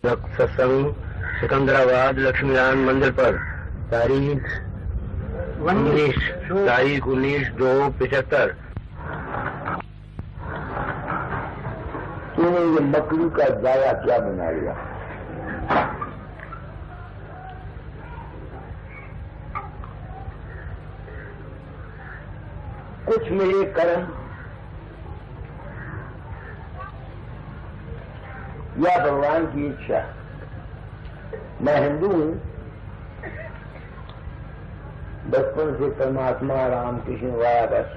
सत्संग सिकंदराबाद लक्ष्मीनारायण मंदिर पर तारीख 19/2/75। तूने ये मकड़ी का जाया क्या बना लिया? कुछ मेरे कर्म या भगवान की इच्छा। मैं हिंदू हूं, बचपन से परमात्मा राम कृष्ण वाया बस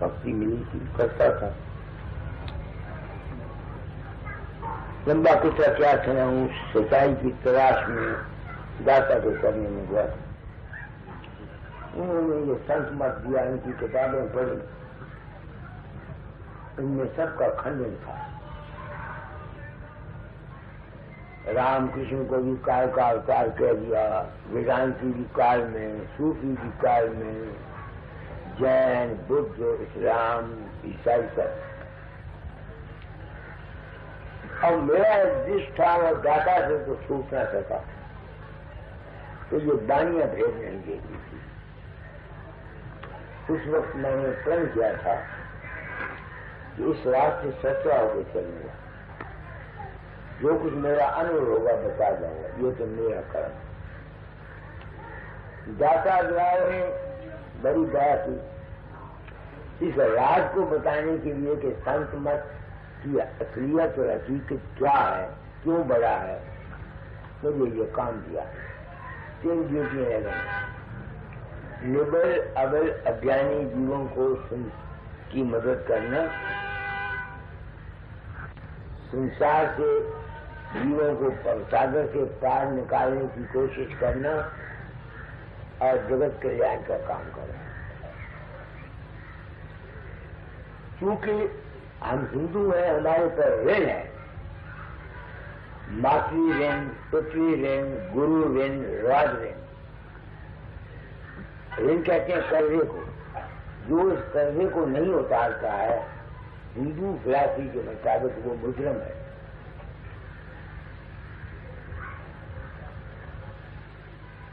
भक्ति मिली थी, करता था। लंबा किस्सा क्या सुनाऊं, सच्चाई की तलाश में दाता के करने में गया। उन्होंने ये संत मत दिया, इनकी किताबें पढ़ी, इनमें सबका खंडन था। राम कृष्ण को भी काल का अवतार कह दिया, वेदांती भी काल में, सूफी भी काल में, जैन, बुद्ध, इस्लाम, ईसाई सब। और मेरा दृष्ट था और दाता से तो छूट न सका, तो ये बानियां भेद नहीं देती थी। उस वक्त मैंने प्रण किया था कि इस रास्ते सच्चा होकर चलूंगा, जो कुछ मेरा अनुभव होगा बता जाऊंगा, ये तो मेरा कर्म। दाता द्वारा ने बड़ी दया की इस राज को बताने के लिए कि संत मत की असलियत और हकीकत क्या है, क्यों बड़ा है, तो ये काम दिया। 3 ड्यूटियां लगी। निबल अबल अज्ञानी जीवों को की मदद करना, संसार से जीवों को सागर से पार निकालने की कोशिश करना और जगत कल्याण का काम करना। क्योंकि हम हिंदू हैं, हमारे पर ऋण है, मातृ ऋण, पृथ्वी ऋण, गुरु ऋण, राज ऋण। ऋण कहते हैं कर्जे को। जो इस कर्जे को नहीं उतारता है, हिंदू फिलॉसफी के मुताबिक वो मुजरिम है।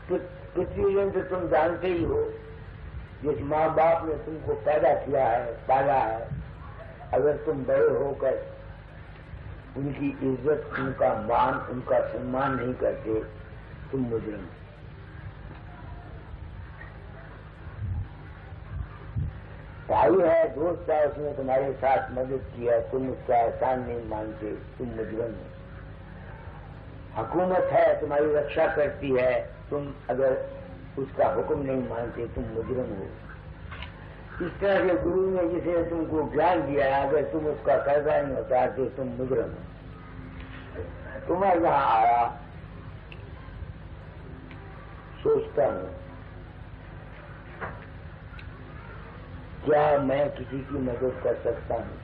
पृथ्वी ऋण तो तुम जानते ही हो, जिस माँ बाप ने तुमको पैदा किया है, पाला है, अगर तुम बड़े होकर उनकी इज्जत, उनका मान, उनका सम्मान नहीं करते, तुम मुजरिम हो। भाई है, दोस्त है, उसने तुम्हारे साथ मदद किया, तुम उसका एहसान नहीं मानते, तुम मुजरिम हो। हुकूमत है, तुम्हारी रक्षा करती है, तुम अगर उसका हुक्म नहीं मानते, तुम मुजरिम हो। इस तरह के गुरु ने जिसे तुमको ज्ञान दिया है, अगर तुम उसका कर्जा नहीं उतारते, तुम मुजरिम हो। तुम्हें यहाँ आया, सोचता हूँ क्या मैं किसी की मदद कर सकता हूँ?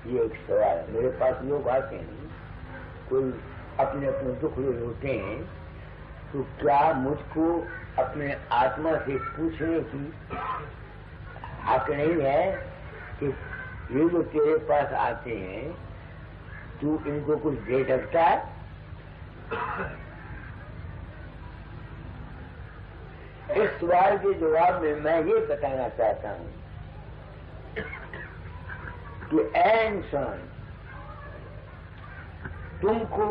ये एक सवाल है। मेरे पास लोग आते हैं, कोई अपने अपने दुख होते हैं, तो क्या मुझको अपने आत्मा से पूछने की हक नहीं है कि ये जो तेरे पास आते हैं, तू इनको कुछ दे सकता है? इस सवाल के जवाब में मैं ये बताना चाहता हूं कि ऐ इंसान, तुमको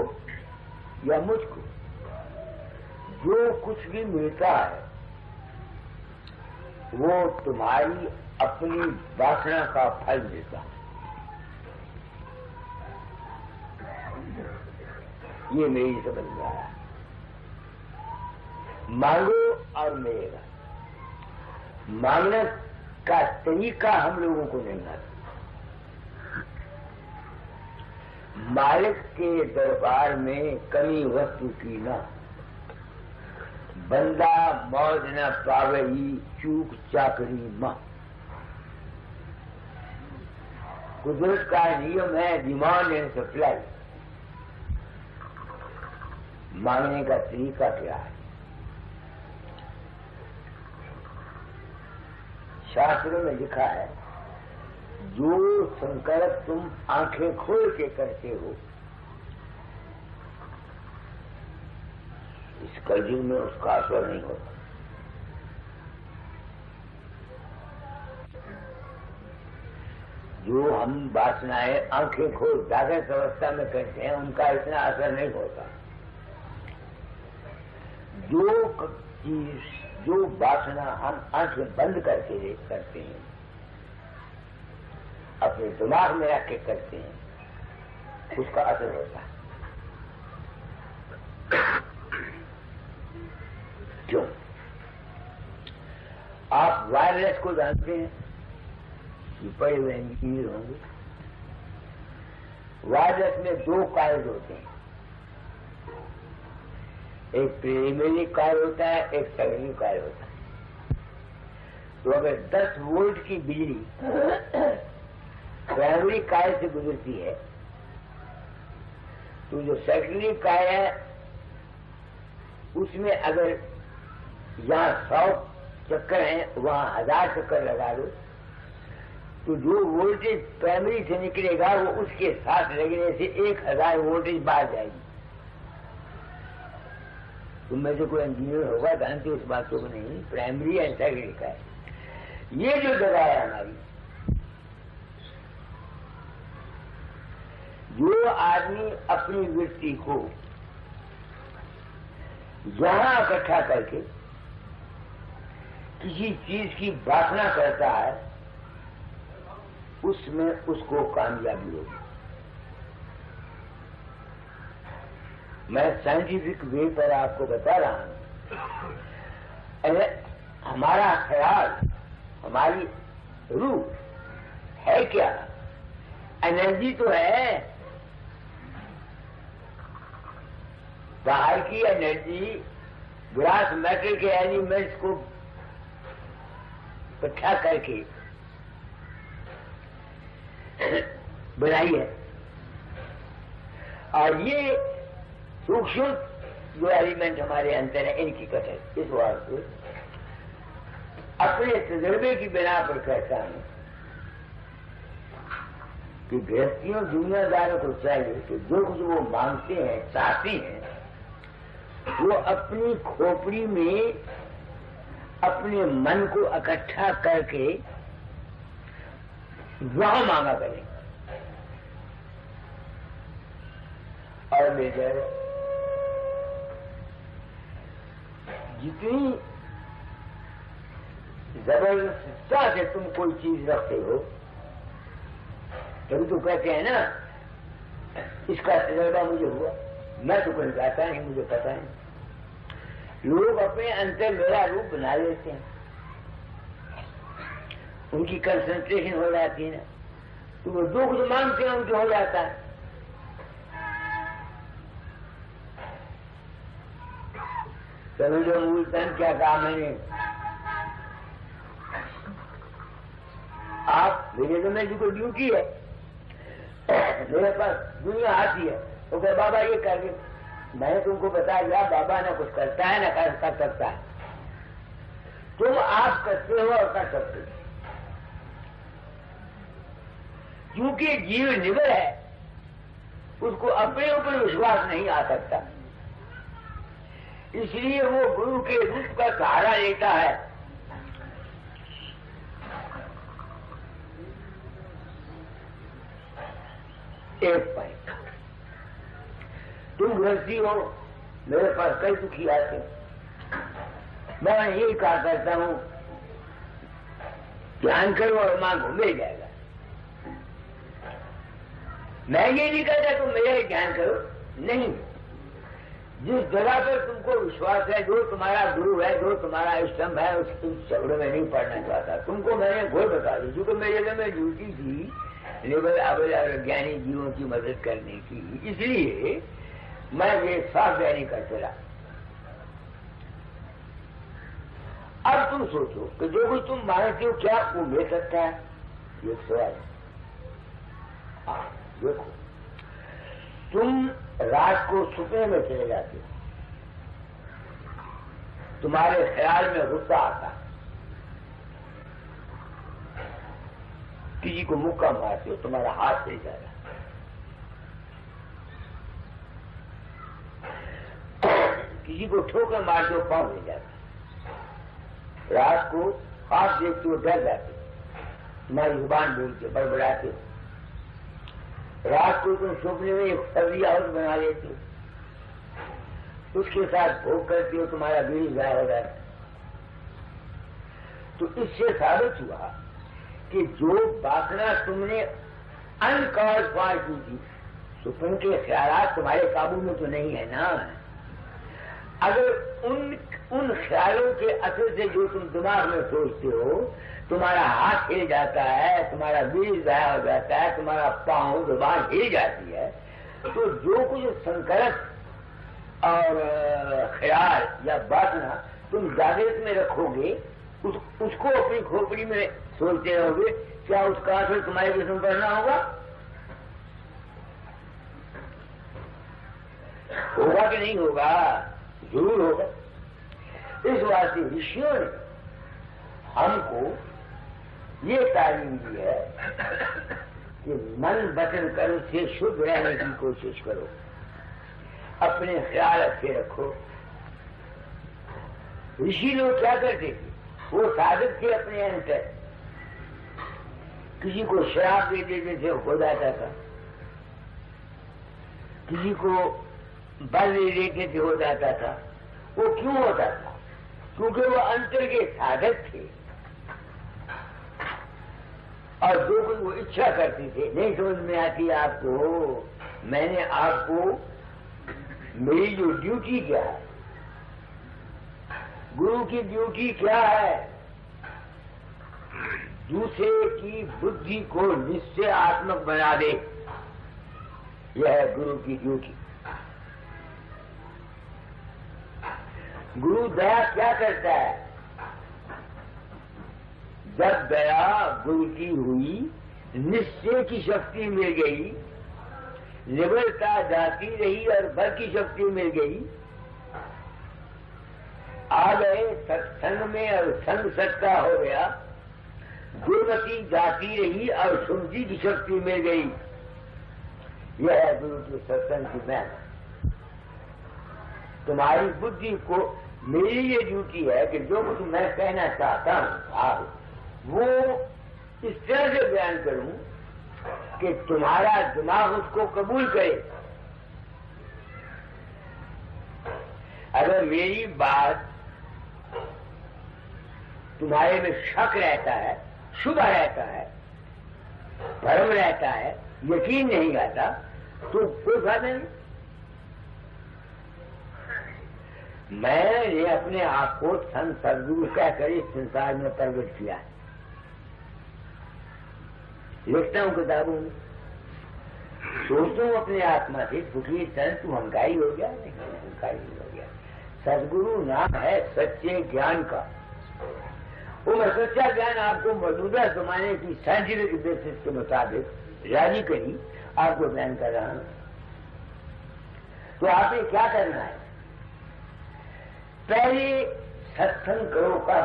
या मुझको जो कुछ भी मिलता है, वो तुम्हारी अपनी वासना का फल मिलता है। ये मेरी समझ में आया। मांगो और मिलेगा। मांगने का तरीका हम लोगों को नहीं आता। मालिक के दरबार में कमी वस्तु की ना, बंदा मौज न पावे ही चूक चाकरी मां। कुदरत का नियम है डिमांड एंड सप्लाई। मांगने का तरीका क्या है? शास्त्रों में लिखा है, जो संकल्प तुम आंखें खोल के करते हो, इस कलयुग में उसका असर नहीं होता। जो हम वासनाएं आंखें खोल जागृत अवस्था में करते हैं उनका इतना असर नहीं होता। जो चीज जो वासना हम आंखें बंद करके करते हैं, अपने दिमाग में रख के करते हैं, उसका असर होता है। क्यों? आप वायरलेस को जानते हैं कि पढ़े हुए इंजीनियर होंगे। वायरलेस में 2 कॉइल होते हैं, एक प्राइमरी कॉइल होता है, एक सेकेंडरी कॉइल होता है। तो अगर 10 वोल्ट की बिजली प्राइमरी कॉइल से गुजरती है तो जो सेकेंडरी कॉइल है उसमें अगर यहाँ 100 चक्कर हैं वहाँ 1000 चक्कर लगा दो तो जो वोल्टेज प्राइमरी से निकलेगा वो उसके साथ लगने से 1000 वोल्टेज बाहर जाएगी। तुम में से कोई इंजीनियर होगा जानते उस बातों को नहीं, प्राइमरी एंड सेकेंडरी का है। ये जो जगह है हमारी, जो आदमी अपनी वृत्ति को यहां इकट्ठा करके किसी चीज की वासना करता है उसमें उसको कामयाबी होगी। मैं साइंटिफिक वे पर आपको बता रहा हूं। अरे हमारा ख्याल, हमारी रूह है क्या? एनर्जी तो है। बाहर की एनर्जी ग्रास मैटर के एलिमेंट्स को इकट्ठा करके बनाई है, और ये सूक्ष्म जो एलिमेंट हमारे अंदर है इनकी कटन। इस वास्ते अपने तजुर्बे की बिना पर कहता हूं कि गृहस्थियों दुनियादारों को चाहिए कि जो कुछ वो मांगते हैं, चाहते हैं, वो अपनी खोपड़ी में अपने मन को इकट्ठा करके वहां मांगा करें और ले जाए। जितनी जबरदस्ती से तुम कोई चीज रखते हो तभी तो कहते हैं ना इसका तजर्बा मुझे हुआ, मैं तो कोई जाता नहीं, मुझे पता नहीं। लोग अपने अंतर मेरा रूप बना लेते हैं, उनकी कंसंट्रेशन हो जाती है ना, तो वो जो कुछ मांगते हैं उनके हो जाता है। समझो मूलतन क्या कहा मैंने? आप मेरे में जी को ड्यूटी है, मेरे पास दुनिया आती है तो कहे बाबा ये कर दे। मैंने तुमको बताया गया बाबा ना कुछ करता है ना कर सकता है, तुम आप करते हो और कर सकते हो। क्योंकि जीव निर्भर है, उसको अपने ऊपर विश्वास नहीं आ सकता, इसलिए वो गुरु के रूप का सहारा लेता है। एक पॉइंट, तुम गृहस्थी हो, मेरे पास कई दुखी आते, मैं यही कहा करता हूं ध्यान करो और मांगो, मिल जाएगा। मैं ये नहीं कहता तुम मेरा ही ध्यान करो, नहीं। जिस जगह पर तुमको विश्वास है, जो तुम्हारा गुरु है, जो तुम्हारा इष्टम है, उसके झगड़े में नहीं पड़ना चाहता। तुमको मैंने घोर बता दी, क्योंकि मेरे लिए में ड्यूटी थी लेबर ज्ञानी जीवों की मदद करने की, इसलिए मैं ये साफ बयानी करते रहा। अब तुम सोचो कि जो कुछ तुम मानते हो क्या वो मिल सकता है? ये सवाल है। देखो, तुम रात को सपने में चले जाते हो, तुम्हारे ख्याल में गुस्सा आता है, किसी को मुक्का मारते हो, तुम्हारा हाथ ले जा रहा है। किसी को ठोकर मार दो, पाँव ले जाता। रात को आप देखते हो डर जाते, तुम्हारी जुबान बोलते, बड़बड़ाते। रात को तुम सपने में एक फर्जी हाउस बना लेते हो, उसके साथ भोग करते हो, तुम्हारा बीड़ी जाया हो जाता। तो इससे साबित हुआ कि जो वासना तुमने अनकॉज फॉर की थी, सुपन के ख्यालात तुम्हारे काबू में तो नहीं है ना। अगर उन ख्यालों के असर से जो तुम दिमाग में सोचते हो, तुम्हारा हाथ हिल जाता है, तुम्हारा बीज जाया हो जाता है, तुम्हारा पांव जुबान हिल जाती है, तो जो कुछ संकल्प और ख्याल या वासना तुम जागृत में रखोगे, उसको अपनी खोपड़ी में सोचते रहोगे, क्या उसका असर तुम्हारे जिस्म पर ना होगा? होगा कि नहीं होगा? जरूर होगा। इस वास्ते ऋषियों ने हमको ये तालीम दी है कि मन वचन कर्म से शुद्ध रहने की कोशिश करो, अपने ख्याल अच्छे रखो। ऋषि लोग क्या करते थे? वो साधक थे अपने अंतर, किसी को शराब दे देते थे, हो जाता था, किसी को बल दे देते थे, हो जाता था। वो क्यों होता था? क्योंकि वो अंतर के साधक थे और जो कुछ वो इच्छा करते थे नहीं समझ में आती आपको। मैंने आपको मेरी जो ड्यूटी क्या है, गुरु की ड्यूटी क्या है? दूसरे की बुद्धि को निश्चयात्मक बना दे, यह है गुरु की ड्यूटी। गुरु दया क्या करता है? जब दया गुरु की हुई, निश्चय की शक्ति मिल गई, निबलता जाती रही और बल की शक्ति मिल गई, आ गए सत्संग में और संग सत्ता हो गया, दुर्गति जाती रही और सुमति की शक्ति मिल गई। यह है गुरु के सत्संग की महत्व। तुम्हारी बुद्धि को मेरी ये ड्यूटी है कि जो कुछ मैं कहना चाहता हूं वो इस तरह से बयान करूं कि तुम्हारा दिमाग उसको कबूल करे। अगर मेरी बात तुम्हारे में शक रहता है, शुभा रहता है, भ्रम रहता है, यकीन नहीं आता, तो कोई फायदा नहीं। मैंने अपने आप को संत सदगुरु कहकर इस संसार में प्रकट किया है। लिखता हूं किताबों में, सोचता हूं अपने आत्मा से, दुखी संत तू हंकारी हो गया? नहीं, हंकारी हो गया। सदगुरु नाम है सच्चे ज्ञान का। वो मैं सच्चा ज्ञान आपको मौजूदा जमाने की साइंटिफिक बेसिस के मुताबिक राजी करी आपको बयान कर रहा हूं। तो आपने क्या करना है? पहले सत्संग करो का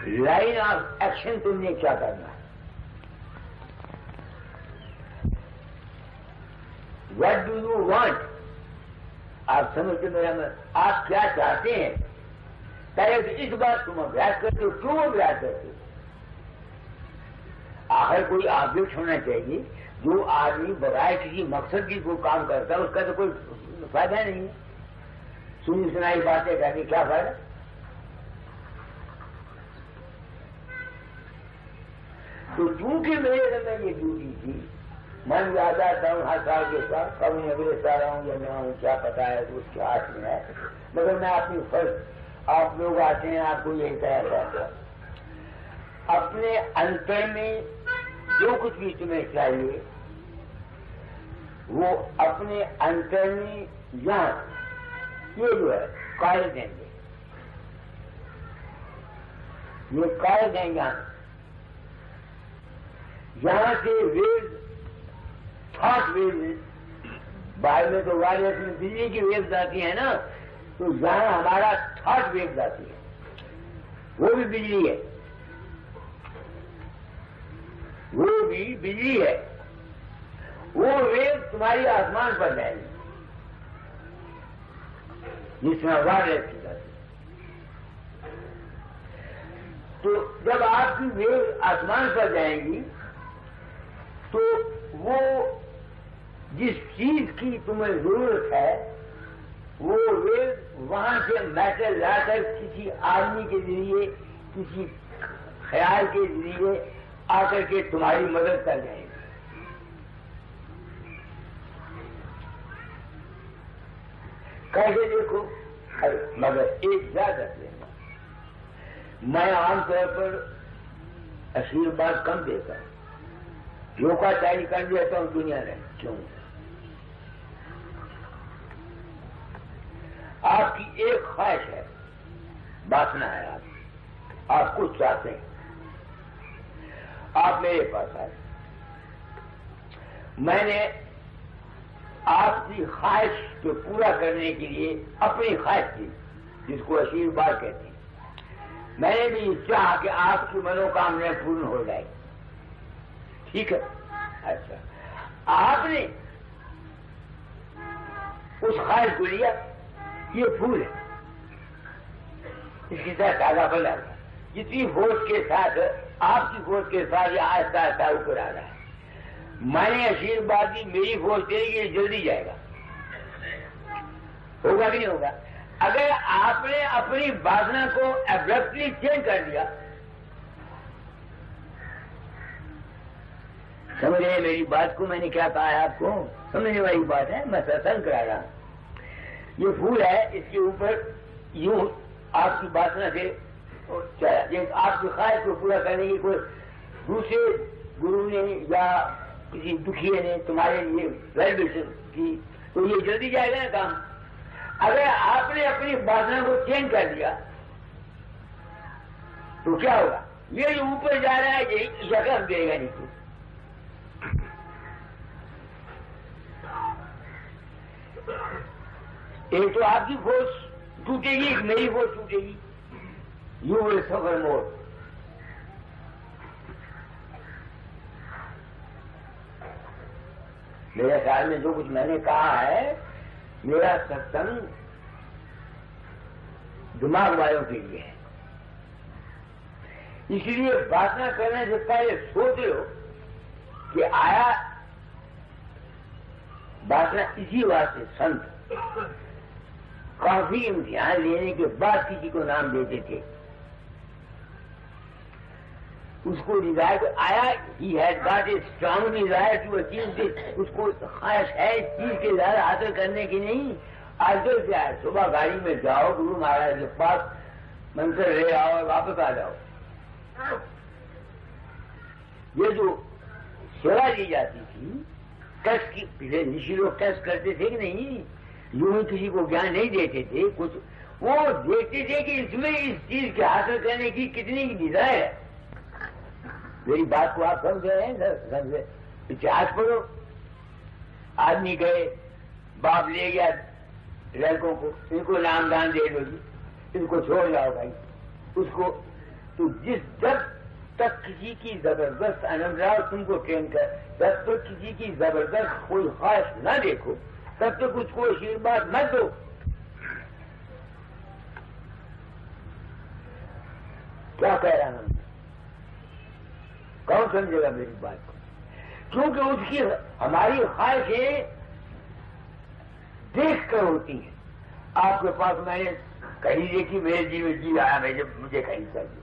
लाइन ऑफ एक्शन तुमने क्या करना है? What do you want? आप समझते मेरा मत, आप क्या चाहते हैं? पहले तो इस बात तुम अभ्यास करते हो। क्यों अभ्यास करते हो? आखिर कोई ऑब्जेक्ट होना चाहिए। जो आदमी बगैर किसी मकसद की कोई काम करता है उसका तो कोई फायदा नहीं है। सुनी सुनाई बातें करके क्या फायदा? तो चूंकि मेरे समय ये ड्यूटी थी, मन याद आता हूं हर साल के साथ, कभी अगले साल आऊं या ना आऊं क्या पता है, तो उसके हाथ में है। मगर मैं अपनी फर्ज, आप लोग आते हैं आपको यही कहा जाता है, अपने अंतर में जो कुछ भी तुम्हें चाहिए वो अपने अंतर में यहाँ ये जो है कार्य देंगे, ये कार्य देंगे। यहाँ से वेव, थॉट वेव, बाहर में तो वायरस में बिजली की वेव जाती है ना, तो यहाँ हमारा थॉट वेव जाती है, वो भी बिजली है, वो भी बिजली है। वो वेव तुम्हारी आसमान पर जाएगी, जिसमें वायरलेस की जाती। तो जब आपकी वेव आसमान पर जाएंगी तो वो जिस चीज की तुम्हें जरूरत है वो वेव वहां से मैटर लाकर किसी आदमी के जरिए, किसी ख्याल के जरिए आकर के तुम्हारी मदद कर जाएगी। कैसे देखो? मगर एक ज्यादा लेना, मैं आमतौर पर आशीर्वाद कम देता हूं, योगाचारी कर देता हूं दुनिया में। क्यों? आपकी एक ख्वाहिश है, वासना है, आप कुछ चाहते हैं, आप मेरे पास आए, मैंने आपकी ख्वाहिश को पूरा करने के लिए अपनी ख्वाहिश की, जिसको आशीर्वाद कहते हैं, मैंने भी चाहा कि आपकी मनोकामना पूर्ण हो जाए। ठीक है? अच्छा, आपने उस ख्वाहिश को लिया, ये फूल है, इसके साथ धागा बना हुआ, जितनी फोर्स के साथ, आपकी फोर्स के साथ ये आहिस्ता आहिस्ता ऊपर आ रहा है। मैंने आशीर्वाद दी, मेरी फोर्स देगी, जल्दी जाएगा। होगा कि नहीं होगा? अगर आपने अपनी वासना को एब्रप्टली चेंज कर दिया, समझ रहे मेरी बात को? मैंने क्या कहा है आपको? समझने वाली बात है, मैं सत्संग करा रहा हूं। ये फूल है, इसके ऊपर यूं आपकी वासना से चला, आपकी ख्वाहिश को पूरा करने की कोई दूसरे गुरु ने या किसी दुखिए ने तुम्हारे लिए वेलविशन की, तो ये जल्दी जाएगा ना काम। अगर आपने अपनी वासना को चेंज कर दिया तो क्या होगा? ये जो ऊपर जा रहा है ये यकम देगा नीचे। एक तो आपकी फोर्स टूटेगी, एक मेरी फोर्स टूटेगी। यू विल सफर मोर। मेरे ख्याल में जो कुछ मैंने कहा है, मेरा सत्संग दिमाग वालों के लिए है। इसलिए वासना करने से पहले सोच लो कि आया वासना इसी वास्ते संत काफी इम्तिहान लेने के बाद किसी को नाम देते थे। उसको डिजायर आया, he had got a strong desire to achieve this, उसको ख्वाहिश है इस चीज के ज्यादा हासिल करने की नहीं। आजकल क्या है, सुबह गाड़ी में जाओ, गुरु महाराज के पास मंत्र ले आओ और वापस आ जाओ। ये जो सेवा दी जाती थी, टेस्ट की, पहले ऋषि लोग टेस्ट करते थे कि नहीं, यूं ही किसी को ज्ञान नहीं देते थे, कुछ वो देखते थे कि इसमें इस चीज के हासिल करने की कितनी डिजायर है। मेरी बात को आप समझ रहे हैं? समझे? इतिहास पढ़ो, आदमी गए, बाप ले गया लड़कों को, इनको नाम दान दे दो जी, इनको छोड़ जाओ भाई, उसको तो जिस जब तक किसी की जबरदस्त आनंद राव तुमको ट्रेन कर, जब तक किसी की जबरदस्त कोई ख्वाहिश न देखो, तब तक उसको आशीर्वाद मत दो। क्या कह रहा हूं? कौन समझेगा मेरी बात को? क्योंकि उसकी हमारी ख्वाहिशें देख कर होती हैं। आपके पास मैंने कहीं देखी, मेरे जी में जी आया, मैं जब मुझे कहीं चाहिए,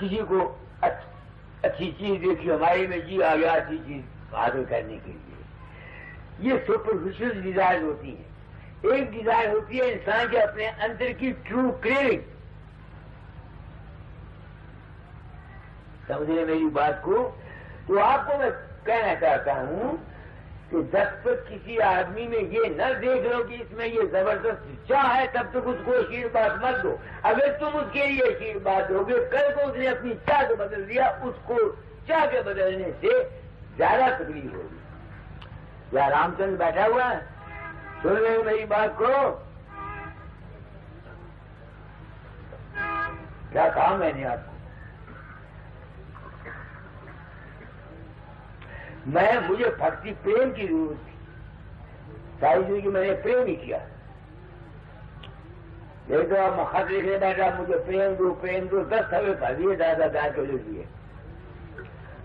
किसी को अच्छी चीज देखी, हमारे में जी आ गया अच्छी चीज हासिल करने के लिए। ये सुपरफिशियल डिजायर होती है। एक डिजायर होती है इंसान के अपने अंदर की ट्रू क्रेविंग। समझे मेरी बात को? तो आपको मैं कहना चाहता हूं कि जब तक किसी आदमी में ये न देख लो कि इसमें ये जबरदस्त चाह है, तब तक उसको आशीर्वाद मत दो। अगर तुम उसके लिए आशीर्वाद दोगे, कल को उसने अपनी चाह को बदल दिया, उसको चाह के बदलने से ज्यादा तकलीफ होगी। या रामचंद्र बैठा हुआ है, सुन रहे हो मेरी बात को? क्या कहा मैंने आपको? मुझे भक्ति प्रेम की जरूरत थी, सारी जिंदगी मैंने प्रेम ही किया, एक तो आप खत लिखने बैठा, मुझे प्रेम दो 10 सवे भर दिए, दादा गाय को लिख दिए।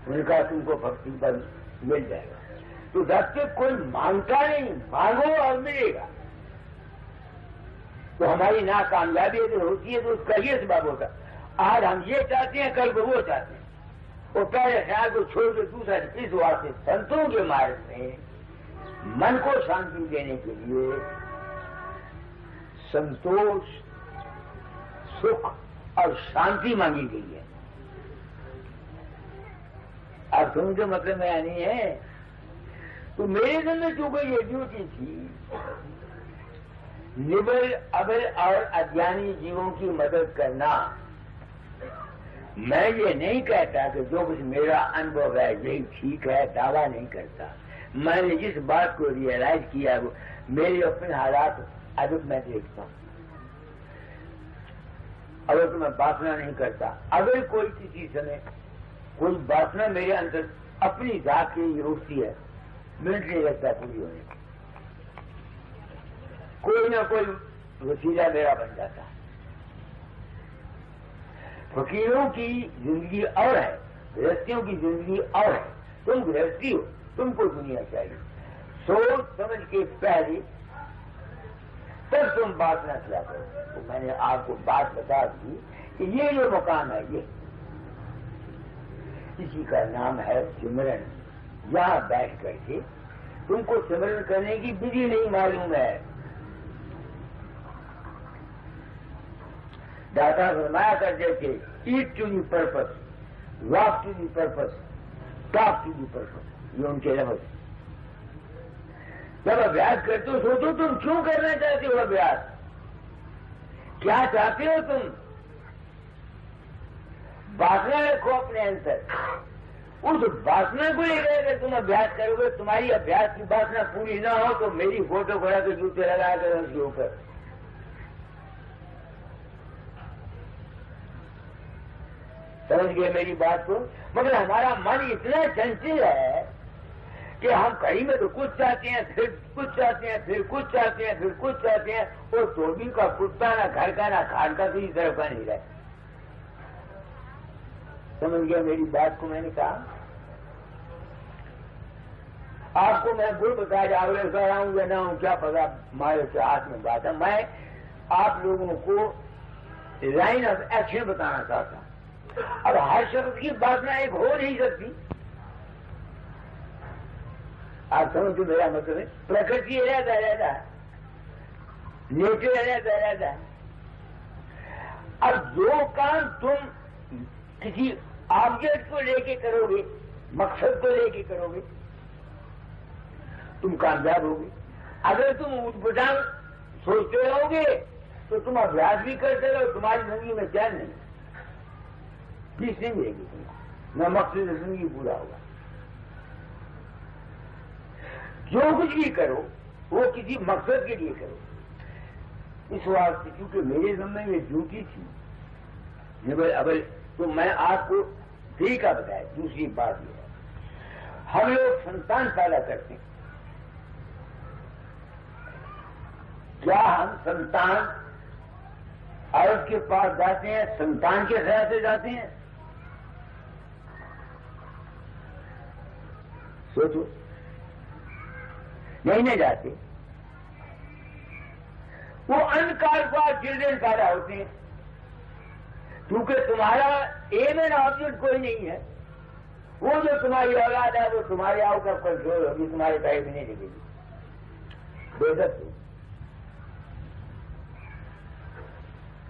उनका तुमको भक्ति पर मिल जाएगा। तो जब तक कोई मांगता नहीं, मांगो और मिलेगा। तो हमारी नाकामयाबी अगर होती है तो उसका ये सबब होता। आज हम ये चाहते हैं, कल को वो चाहते हैं, और पहले ख्याल को छोड़ के दूसरा। इस वास्ते संतों के मार्ग में मन को शांति देने के लिए संतोष, सुख और शांति मांगी गई है। अब समझो मतलब में नहीं है। तो मेरे दिन में जो कोई ये ड्यूटी थी, निबल अबल और अज्ञानी जीवों की मदद करना। मैं ये नहीं कहता कि जो कुछ मेरा अनुभव है यही ठीक है, दावा नहीं करता। मैंने जिस बात को रियलाइज किया वो मेरे अपने हालात अब मैं देखता हूं। अगर तो मैं वासना नहीं करता, अगर कोई किसी समय कोई वासना मेरे अंदर अपनी जात के लिए उठती है, मिनट नहीं लगता पूरी होने। कोई ना कोई वसीला मेरा बन जाता है। फकीरों की जिंदगी और है, गृहस्थियों की जिंदगी और है। तुम गृहस्थी हो, तुमको दुनिया चाहिए। सोच समझ के पहले तब तुम बात न किया करो। तो मैंने आपको बात बता दी कि ये जो मकान है ये इसी का नाम है सिमरन। यहां बैठ करके तुमको सिमरन करने की विधि नहीं मालूम है। दाता फरमाया करते थे, eat to the purpose, walk to the purpose, talk to the purpose. ये उनके लफ्ज। जब अभ्यास करते हो सोचो तुम क्यों करना चाहते हो अभ्यास, क्या चाहते हो तुम। वासना रखो अपने अंदर, उस वासना को लेकर अगर तुम अभ्यास करोगे, तुम्हारी अभ्यास की वासना पूरी ना हो तो मेरी फोटो खड़ा के जूते लगा कर उसके ऊपर। समझ गए मेरी बात को। मगर हमारा मन इतना चंचल है कि हम कहीं में तो कुछ चाहते हैं, फिर कुछ चाहते हैं, फिर कुछ चाहते हैं, फिर कुछ चाहते हैं, और धोबी का कुत्ता ना घर का ना खान का किसी तरफ का नहीं रहे। समझ गया मेरी बात को। मैंने कहा आपको मैं गुड़ बताया जाओगे कर रहा हूं या ना हूं क्या पता, हमारे से हाथ में बात है। मैं आप लोगों को लाइन ऑफ एक्शन बताना चाहता हूं। अब हर शब्द की वासना एक हो नहीं सकती। आप समझो मेरा मतलब है। प्रकृति रहता है, नेचर रहता है। अब जो काम तुम किसी ऑब्जेक्ट को लेके करोगे, मकसद को लेके करोगे, तुम कामयाब होगे। अगर तुम उठपटांग सोचते रहोगे तो तुम अभ्यास भी करते रहो, तुम्हारी जिंदगी में चैन नहीं, पीस नहीं मिलेगी तुम्हें, न मकसद जिंदगी पूरा होगा। जो कुछ भी करो वो किसी मकसद के लिए करो। इस वास्ते क्योंकि मेरे समय में ड्यूटी थी अब, तो मैं आपको तरीका बताया। दूसरी बात यह है, हम लोग संतान पैदा करते हैं। क्या हम संतान औरत के पास जाते हैं संतान के ख्याल से जाते हैं? सोचो, नहीं जाते। वो अनकार्यवाद चिल्ड्रन पैदा होते हैं क्योंकि तुम्हारा एम एंड ऑब्जेक्ट कोई नहीं है। वो जो तुम्हारी औलाद है वो तुम्हारे आउट ऑफ कंट्रोल होगी, तुम्हारे पैर भी नहीं लगेगी। बेइज्जत हो।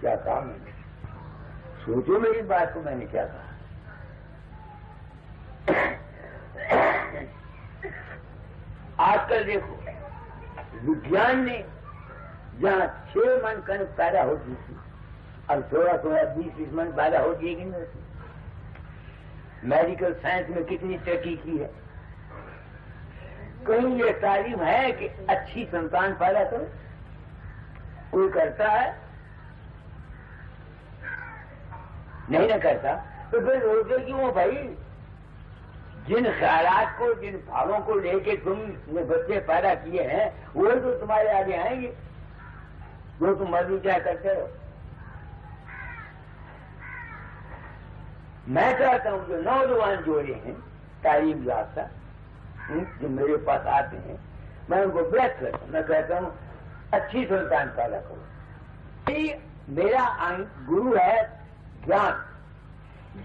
क्या कहा मैंने? सोचो मेरी बात को मैंने क्या कहा। आजकल देखो विज्ञान ने जहां 6 मन कण पैदा होती थी, अब थोड़ा 20 मन पैदा हो जाएगी ना। मेडिकल साइंस में कितनी तरक्की की है। कहीं ये तालीम है कि अच्छी संतान पैदा करो? कोई करता है? नहीं ना करता। तो फिर रोते क्यों हो भाई? जिन ख्यालात को, जिन भावों को लेके तुमने बच्चे पैदा किए हैं वो तो तुम्हारे आगे आएंगे। जो तुम मर्जी क्या करते हो। मैं चाहता हूं जो नौजवान जोड़े हैं तालीम याफ्ता जो मेरे पास आते हैं, मैं उनको व्यस्त करता हूं। मैं कहता हूं अच्छी संतान पैदा करो। मेरा गुरु है ज्ञान।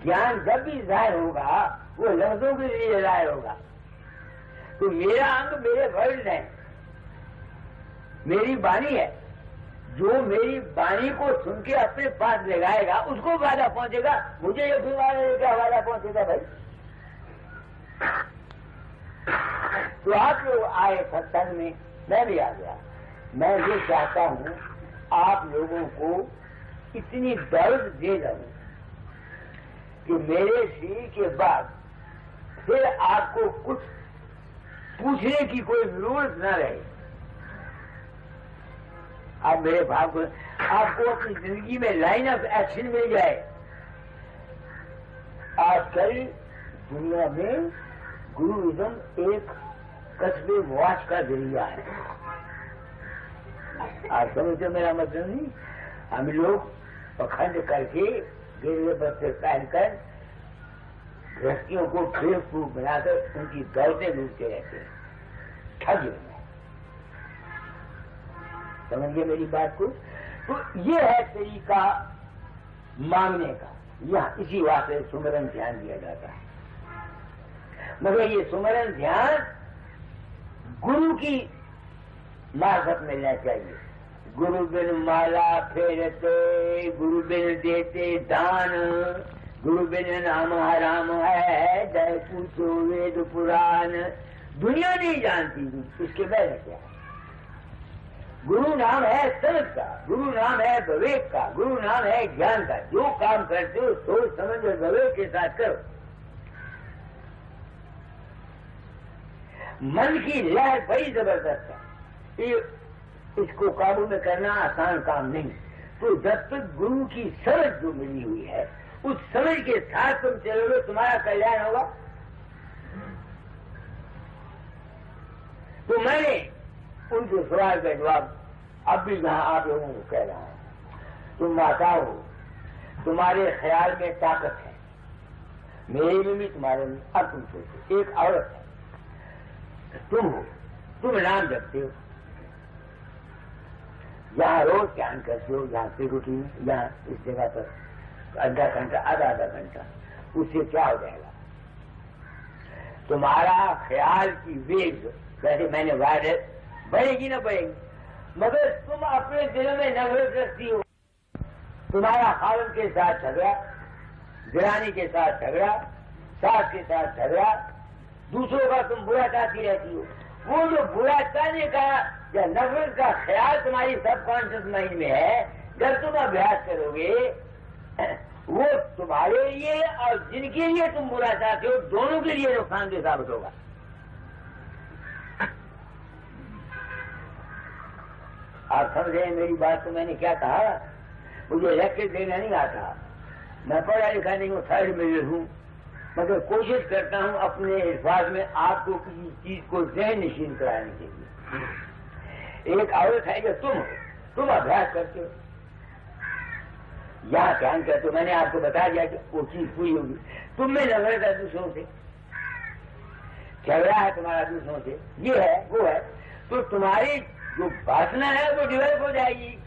ज्ञान जब भी जाहिर होगा वो लफ्जों के लिए जाहिर होगा। तो मेरा अंग मेरे वर्ड है, मेरी वाणी है। जो मेरी वाणी को सुन के अपने पास लगाएगा उसको फायदा पहुंचेगा। मुझे ये बीमार है क्या फायदा पहुंचेगा भाई। तो आप लोग आए सत्संग में, मैं भी आ गया। मैं ये चाहता हूं आप लोगों को इतनी दर्द दे जाऊं कि मेरे श्री के बाद फिर आपको कुछ पूछने की कोई जरूरत न रहे। आप मेरे भाव को, आपको अपनी जिंदगी में लाइन ऑफ एक्शन मिल जाए। आजकल दुनिया में गुरुइज्म एक कस्बे वाच का जरिया है। आप समझते मेरा मतलब नहीं। हम लोग पखंड करके गिरवे बस्ते पहनकर गृहस्थियों को बेवकूफ बनाकर उनकी दौलतें लूटते रहते हैं, ठग में। समझिए मेरी बात को। तो ये है तरीका मांगने का। यह इसी वास्ते सुमरन ध्यान दिया जाता है। मगर ये सुमरन ध्यान गुरु की मार्फत मिलना चाहिए। गुरु बिन माला फेरते, गुरु बिन देते दान, गुरु बिन नाम हराम है, जय पूछो वेद पुराण। दुनिया नहीं जानती इसके पहले क्या है। गुरु नाम है समझ का, गुरु नाम है विवेक का, गुरु नाम है ज्ञान का। जो काम करते हो सोच समझ और विवेक के साथ करो। मन की लहर बड़ी जबरदस्त है, इसको काबू में करना आसान काम नहीं। तो जब तक गुरु की समझ जो मिली हुई है उस समझ के साथ तुम चलोगे, तुम्हारा कल्याण होगा। तो मैंने उनके सवाल का जवाब अब भी जहां आप लोगों को कह रहा हूं। तुम माता हो, तुम्हारे ख्याल में ताकत है, मेरे में भी तुम्हारे में। अब तुम सोचो, एक औरत है, तुम हो, तुम नाम जपते हो, यहाँ रोज ध्यान करते हो, यहाँ से रूटीन, यहाँ इस जगह पर आधा घंटा आधा घंटा, उससे क्या हो जाएगा। तुम्हारा ख्याल की वेग वैसे मैंने वायरस बढ़ेगी ना बढ़ेगी, मगर तुम अपने दिल में नफरत रखती हो। तुम्हारा खावन के साथ झगड़ा, गिरानी के साथ झगड़ा, सास के साथ झगड़ा, दूसरों का तुम बुरा चाहती रहती हो। वो जो बुरा चाहने का या नफरत का ख्याल तुम्हारी सबकॉन्शियस माइंड में है, जब तुम अभ्यास करोगे वो तुम्हारे लिए और जिनके लिए तुम बुरा चाहते हो दोनों के लिए नुकसान के साबित होगा। आप समझे मेरी बात। तो मैंने क्या कहा, मुझे लेक्चर देना नहीं आता, मैं पढ़ा लिखा नहीं हूँ, थर्ड में हूँ, मगर कोशिश करता हूँ अपने अल्फाज में आपको किसी चीज को ज़हन नशीन कराने के लिए। एक औरत है जो तुम अभ्यास करते हो, यहाँ ध्यान करते हो, मैंने आपको बता दिया कि वो चीज पूरी होगी। तुम में नफरत है दूसरों से, झगड़ा है तुम्हारा दूसरों से, ये है वो है, तो तुम्हारी जो वासना है वो डिवेलप हो जाएगी।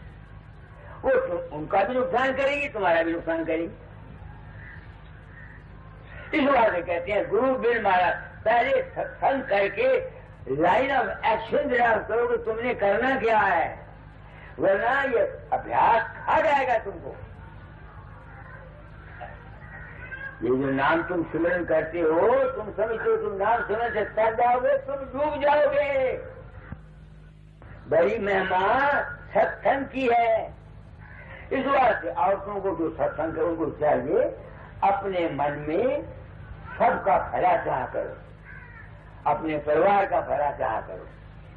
वो उनका भी नुकसान करेगी, तुम्हारा भी नुकसान करेगी। इस बात से कहते हैं गुरु बिन मारा। पहले सत्संग करके लाइन ऑफ एक्शन ड्राफ्ट करो कि तुमने करना क्या है, वरना ये अभ्यास खा जाएगा तुमको। ये जो नाम तुम सिमरन करते हो, तुम समझते हो तुम नाम सिमरन से तर जाओगे, तुम डूब जाओगे। बड़ी महिमा सत्संग की है। इस बात से औरतों को जो सत्संग है उनको चाहिए अपने मन में सबका भला चाह करो, अपने परिवार का भला चाह करो।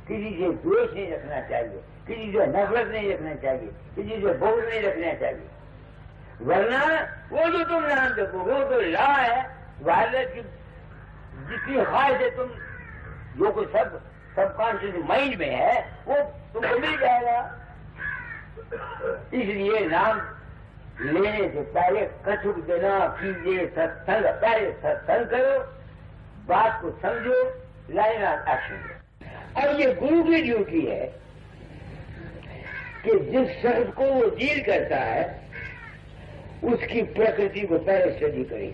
किसी से द्वेष नहीं रखना चाहिए, किसी से नफरत नहीं रखना चाहिए, किसी से बोझ नहीं रखना चाहिए। वरना वो जो तुम नाम जपोगे वो तो ला है, वायरस की जितनी ख्वाहिश है, तुम जो कुछ सब सबकॉन्शियस माइंड में है वो तुमको मिल जाएगा। इसलिए नाम लेने से पहले कछुक देना कीजिए सत्संग, पहले सत्संग करो, बात को समझो, लाइन ऑफ एक्शन। अब ये गुरु की ड्यूटी है कि जिस शख्स को वो डील करता है उसकी प्रकृति को पहले स्टडी करे,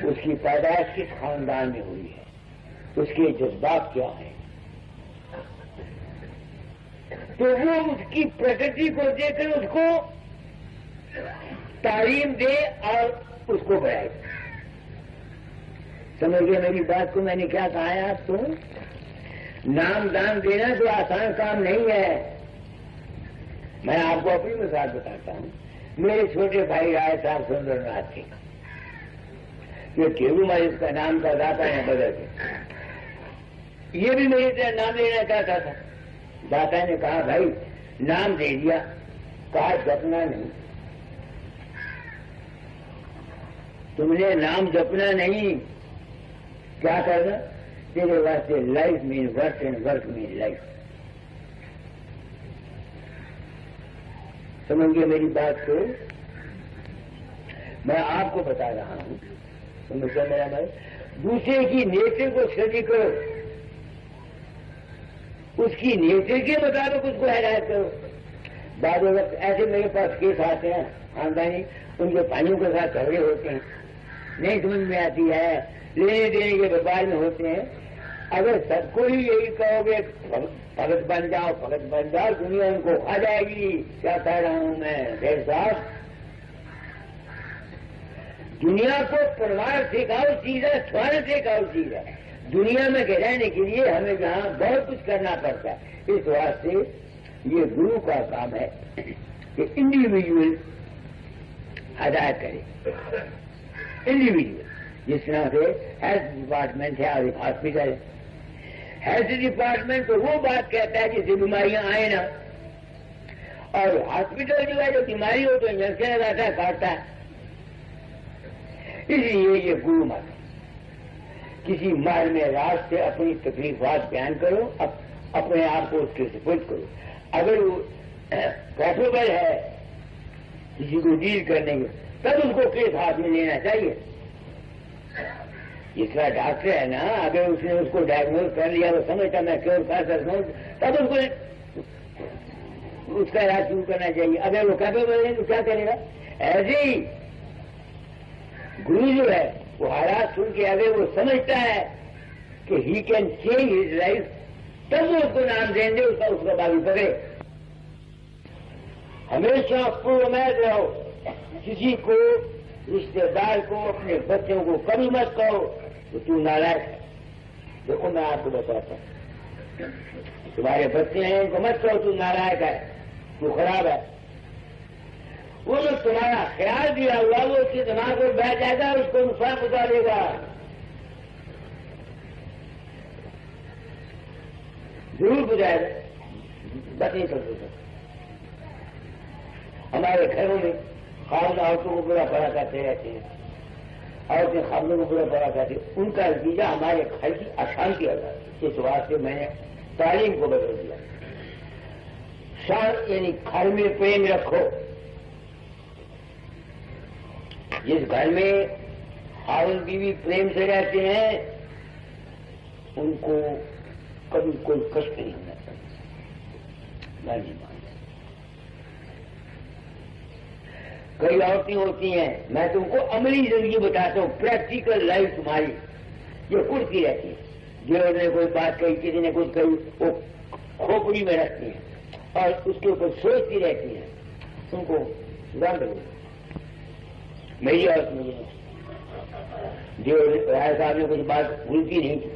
उसकी पैदाइश किस खानदान में हुई है, उसके जज्बात क्या हैं, तो वो उसकी प्रकृति को देखकर उसको तालीम दे और उसको बढ़ाए। समझ गए मेरी बात को? मैंने क्या कहा है आपको? नाम दान देना तो आसान काम नहीं है। मैं आपको अपनी मिसाल बताता हूं। मेरे छोटे भाई राय साहब सुंदरनाथ थे, ये केरूमल इसका नाम का दाता है बदल के। ये भी मेरी तरह नाम लेना चाहता था। दाता ने कहा भाई नाम दे दिया, कहा जपना नहीं, तुमने नाम जपना नहीं, क्या करना? तेरे वास्ते life mean work and work mean life. समझिए मेरी बात को, मैं आपको बता रहा हूं, समझिए मेरा भाई। दूसरे की नेचर को स्टडी करो, उसकी नेचर के मुताबिक उसको हिदायत करो। बाद वक्त ऐसे मेरे पास केस आते हैं खानदानी, उनके भाइयों के साथ झगड़े होते हैं, नहीं समझ में आती है, लेने देने के व्यापार में होते हैं। अगर सबको ही यही कहोगे भगत बन जाओ, भगत बन जाओ, दुनिया उनको खा जाएगी। क्या कह रहा हूं मैं शेर साहब? दुनिया को परिवार सिखाओ चीज है, स्वर्ण सिखाओ चीज है। दुनिया में रहने के लिए हमें जहां बहुत कुछ करना पड़ता है। इस वास्ते ये गुरु का काम है कि इंडिविजुअल हदायत करे। इंडिविजुअल जिस तरह से हेल्थ डिपार्टमेंट है और एक हॉस्पिटल है। हेल्थ डिपार्टमेंट तो वो बात कहता है जिससे बीमारियां आए ना, और हॉस्पिटल जो है जो बीमारी हो तो इंजेक्शन लगाता है, काटता है। इसलिए ये गुरु मत किसी मार में राज से अपनी तकलीफात बयान करो, अपने आप को उसके सपोर्ट करो। अगर वो कैपेबल है किसी को डील करने के, तब उसको केस हाथ में लेना चाहिए। इसका डॉक्टर है ना, अगर उसने उसको डायग्नोज कर लिया, वो समझता मैं क्योर कर सकता हूं, तब उसको उसका इलाज शुरू करना चाहिए। अगर वो कैपेबल है तो क्या करेगा? ऐसे ही गुरु जो है वो हालात सुन के अगर वो समझता है कि he can change his life, तब वो उसको नाम देंगे, उसका बागी पकड़े। हमेशा पूर्णमय रहो। किसी को, रिश्तेदार को, अपने बच्चों को कभी मत कहो तो तू नालायक है। देखो मैं आपको बताता हूं, तुम्हारे बच्चे हैं इनको मत कहो तू नालायक है, तू खराब है। वो जो तुम्हारा ख्याल दिया हुआ वो उसके दिमाग में बैठ जाएगा, उसको नुकसान पहुंचा देगा। जरूर बुझाएगा, बस नहीं कर सकते। हमारे घरों में खामद औरतों को बुरा भला करते रहते हैं, औरतें खामदों को बुरा भला करती हैं। उनका नतीजा हमारे घर की अशांति आ जाती है। इस वास्ते मैंने तालीम को बदल दिया। शांत यानी घर में प्रेम रखो। जिस घर में हाउस बीवी प्रेम से रहते हैं उनको कभी कोई कष्ट नहीं होना चाहिए। मैं नहीं मानता। कई औरतें होती हैं, मैं तुमको अमली जिंदगी बताता हूं, प्रैक्टिकल लाइफ तुम्हारी ये उड़ती रहती है। जिन्होंने कोई बात कही, किसी ने कुछ कही, वो खोपड़ी में रखती है और उसके ऊपर सोचती रहती है। उनको दंड हो। मेरी औरत मुझे जो राय साहब ने कुछ बात भूलती नहीं थी,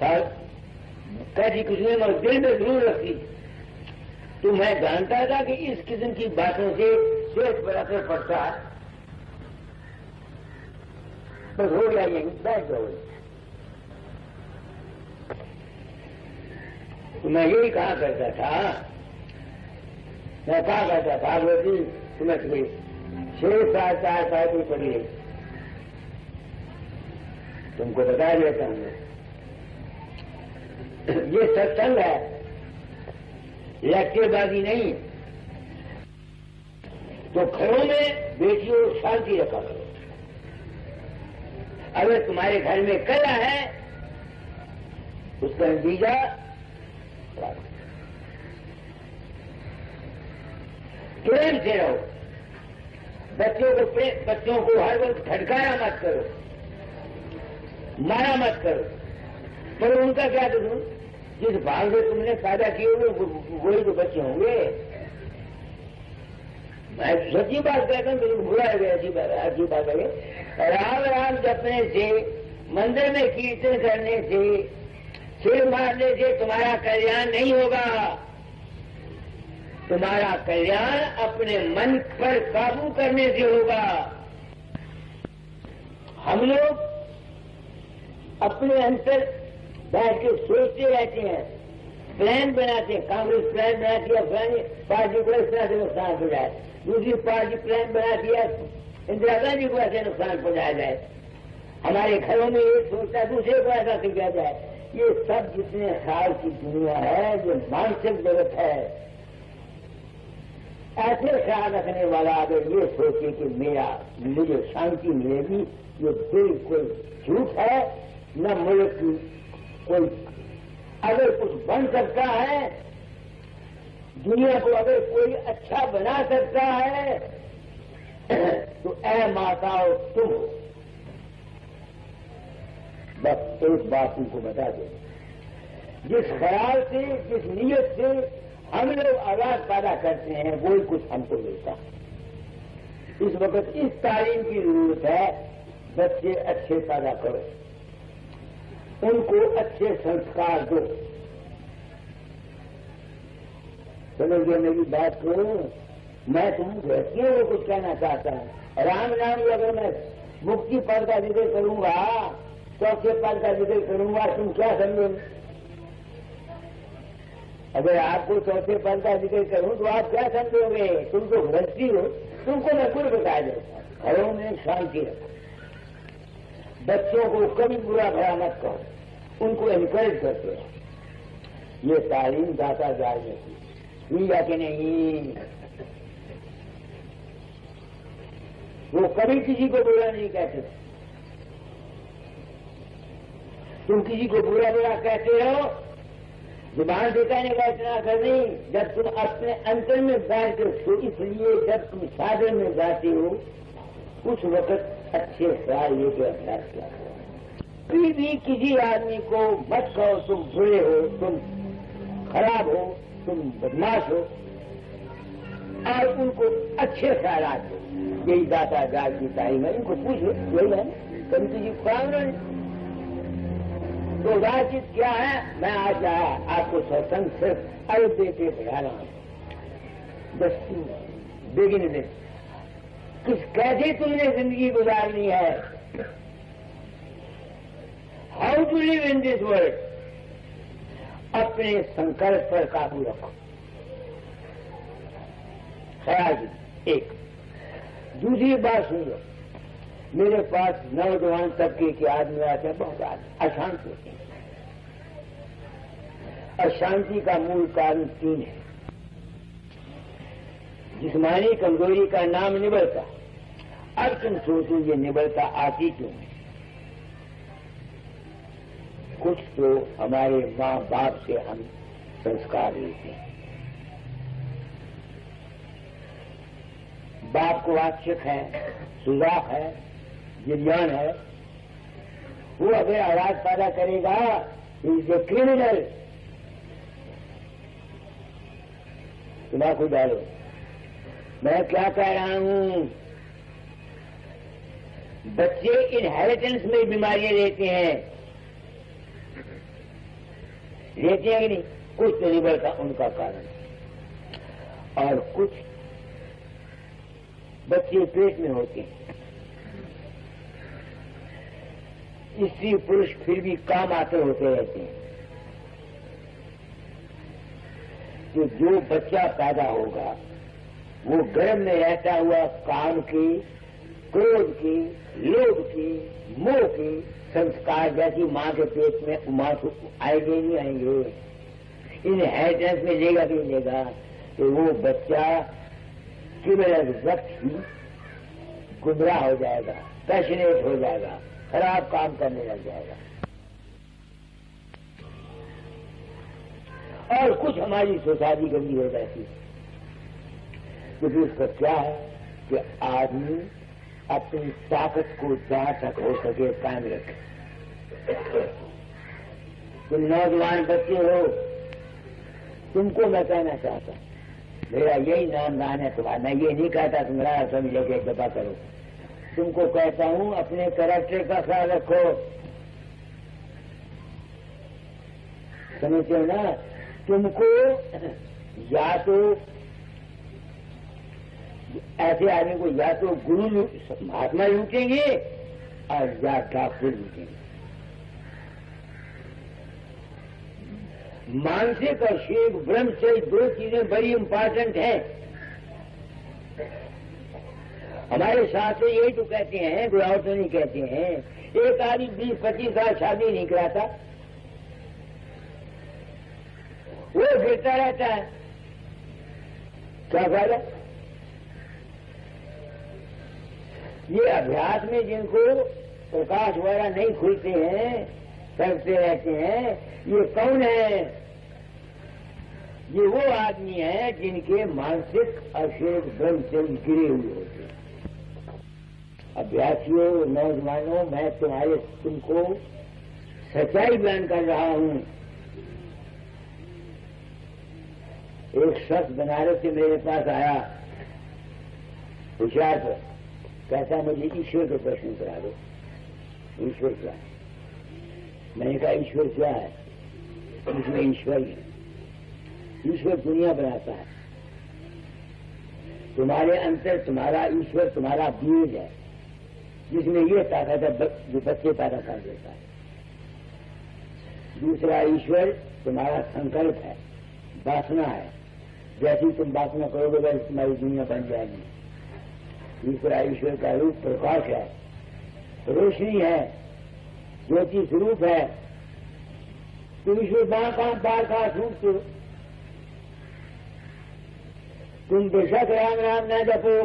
साहब कहती कुछ नहीं, मगर दिल में जरूर रखती। तो मैं जानता था कि इस किस्म की बातों से सेहत पर असर पड़ता है। बस हो गया, यही बैठ जाओ। तो मैं यही कहा करता था, मैं कहा करता भागवती तुम्हें तुम्हें 6 साल 4 साल कोई पड़ी है, तुमको बता देता हूं। ये सत्संग है, लट्टेबाजी नहीं। तो घरों में बेटियों को शांति रखा करो। अगर तुम्हारे घर में कला है उसका नतीजा प्रेम से रहो। बच्चों को हर वक्त झटकाया मत करो, मारा मत करो। पर उनका क्या करूं? जिस भाग से तुमने पैदा किए हुए वही तो बच्चे होंगे। मैं सच्ची बात कहता हूं, बिल्कुल बुरा है, अच्छी बात है। राम राम जपने से, मंदिर में कीर्तन करने से, सिर मारने से तुम्हारा कल्याण नहीं होगा। तुम्हारा कल्याण अपने मन पर काबू करने से होगा। हम लोग अपने अंतर बैठ के सोचते रहते हैं, प्लान बनाते हैं। कांग्रेस प्लान बनाती है, फलानी पार्टी को इस तरह से नुकसान हो जाए, दूसरी पार्टी प्लान बनाती है इंदिरा गांधी को ऐसे नुकसान पहुंचाया जाए। हमारे घरों में एक सोचता दूसरे को ऐसा सिखाया जाए। ये सब जितने ख्याल की दुनिया है, जो मानसिक जगत है, ऐसे ख्याल रखने वाला अगर ये सोचे कि मुझे शांति मिलेगी, ये बिल्कुल झूठ है। न मुल्क की कोई अगर कुछ बन सकता है, दुनिया को अगर कोई अच्छा बना सकता है तो ऐ माताओं तुम हो। बस एक बात तुमको बता दो, जिस ख्याल से, जिस नीयत से हम लोग आवाज पैदा करते हैं वही कुछ हमको मिलता। इस वक्त इस तालीम की जरूरत है। बच्चे अच्छे पैदा करो, उनको अच्छे संस्कार दो। चलो ये मेरी बात को मैं तुम व्यक्तियों को कुछ कहना चाहता हूं। राम नाम अगर मैं मुक्ति पद का जिक्र करूंगा, चौथे पद का जिक्र करूंगा, तुम क्या समझोगे? अगर आपको चौथे पद का जिक्र करूं तो आप क्या समझोगे? तुम तो भ्रष्टी हो। तुमको मैं कुछ बता देता। घरों में शांति रखो, बच्चों को कभी बुरा भरा मत कहो, उनको एनकरेज करते रहो। ये तालीम दाता जाए नहीं या कि नहीं, वो कभी किसी को बुरा नहीं कहते। तुम किसी को बुरा बुरा कहते हो, जुबान दिखाने का इतना कर नहीं। जब तुम अपने अंतर में बैठते हो, इसलिए जब तुम साधन में जाते हो उस वक्त अच्छे ख्याल ये के अभ्यास किया। कभी भी किसी आदमी को मत कहो तुम बुरे हो, तुम खराब हो, तुम बदमाश हो, और उनको अच्छे ख्याल दो। यही दाता जाग की तारीफ है। इनको पूछो, यही है कभी किसी काम नहीं। तो राजित क्या है? मैं आज आपको सत्संग सिर्फ अयोध्या से बढ़ा रहा हूं। बस बिगिन में कैसे तुमने जिंदगी गुजारनी है, how to live in this world. अपने संकल्प पर काबू रखो। ख्याल एक। दूसरी बात सुन लो, मेरे पास नौजवान तबके के आदमी आते हैं, बहुत अशांत होते हैं। अशांति का मूल कारण 3 है। जिस्मानी कमजोरी का नाम निबलता। अब तुम सोचो ये निबलता आती क्यों है? कुछ तो हमारे माँ बाप से हम संस्कार लेते हैं। बाप को आक्षेप है, सुजाक है, गिरजान है, वो अगर आवाज पैदा करेगा इज ए क्रिमिनल। दिमाग डालो, मैं क्या कह रहा हूं? बच्चे इनहेरिटेंस में बीमारियां लेते हैं कि नहीं? कुछ तो निबलता उनका कारण, और कुछ बच्चे पेट में होते हैं। स्त्री पुरुष फिर भी काम आते होते रहते हैं। तो जो बच्चा पैदा होगा वो गर्भ में रहता हुआ काम की, क्रोध की, लोभ की, मोह की संस्कार जैसी मां के पेट में मां को आएंगे नहीं आएंगे। इनहेरिटेंस में लेगा कि नहीं लेगा, तो वो बच्चा केवल वक्त ही गुमराह हो जाएगा, पैशनेट हो जाएगा, खराब काम करने लग जाएगा। और कुछ हमारी सोसाइटी गंदी हो जाती है, क्योंकि उसका क्या है कि आदमी अपनी ताकत को जहां तक हो सके कायम रखे। तुम नौजवान बच्चे हो, तुमको मैं कहना चाहता हूं, मेरा यही नामदान है तुम्हारा, मैं ये नहीं कहता तुम्हारा समझ लेके एक दफा करो, तुमको कहता हूं अपने कैरेक्टर का ख्याल रखो। समझते हो ना? तुमको या तो ऐसे आदमी को या तो गुरु महात्मा लूटेंगे और या डॉक्टर लूटेंगे। मानसिक और शेख ब्रह्मचर्य दो चीजें बड़ी इंपॉर्टेंट हैं। हमारे शास्त्र यही तो कहते हैं, कोई और तो नहीं कहते हैं। एक आदमी 20-25 साल शादी नहीं कराता, वो गिरता रहता है, क्या फायदा? ये अभ्यास में जिनको प्रकाश वगैरह नहीं खुलते हैं, करते रहते हैं, ये कौन है? ये वो आदमी है जिनके मानसिक अशेष ब्रह्मचर्य गिरे हुए होते हैं। अभ्यासियों, नौजवानों, मैं तुमको सच्चाई बयान कर रहा हूं। एक शख्स बनारस से मेरे पास आया, होशियार पर, कहता मुझे ईश्वर के प्रश्न करा दो। ईश्वर क्या है? मैंने कहा ईश्वर क्या है? इसमें ईश्वर ही है। ईश्वर दुनिया बनाता है, तुम्हारे अंतर तुम्हारा ईश्वर तुम्हारा बीज है, जिसमें ये ताकत है जो बच्चे पैदा कर देता है। दूसरा ईश्वर तुम्हारा संकल्प है, वासना है, जैसी तुम वासना करोगे वैसे तुम्हारी दुनिया बन जाएगी। तीसरा ईश्वर का रूप प्रकाश है, रोशनी है, ज्योति स्वरूप है। तुम ईश्वर बार ढूंढते हो। तुम बेशक राम राम न जपो,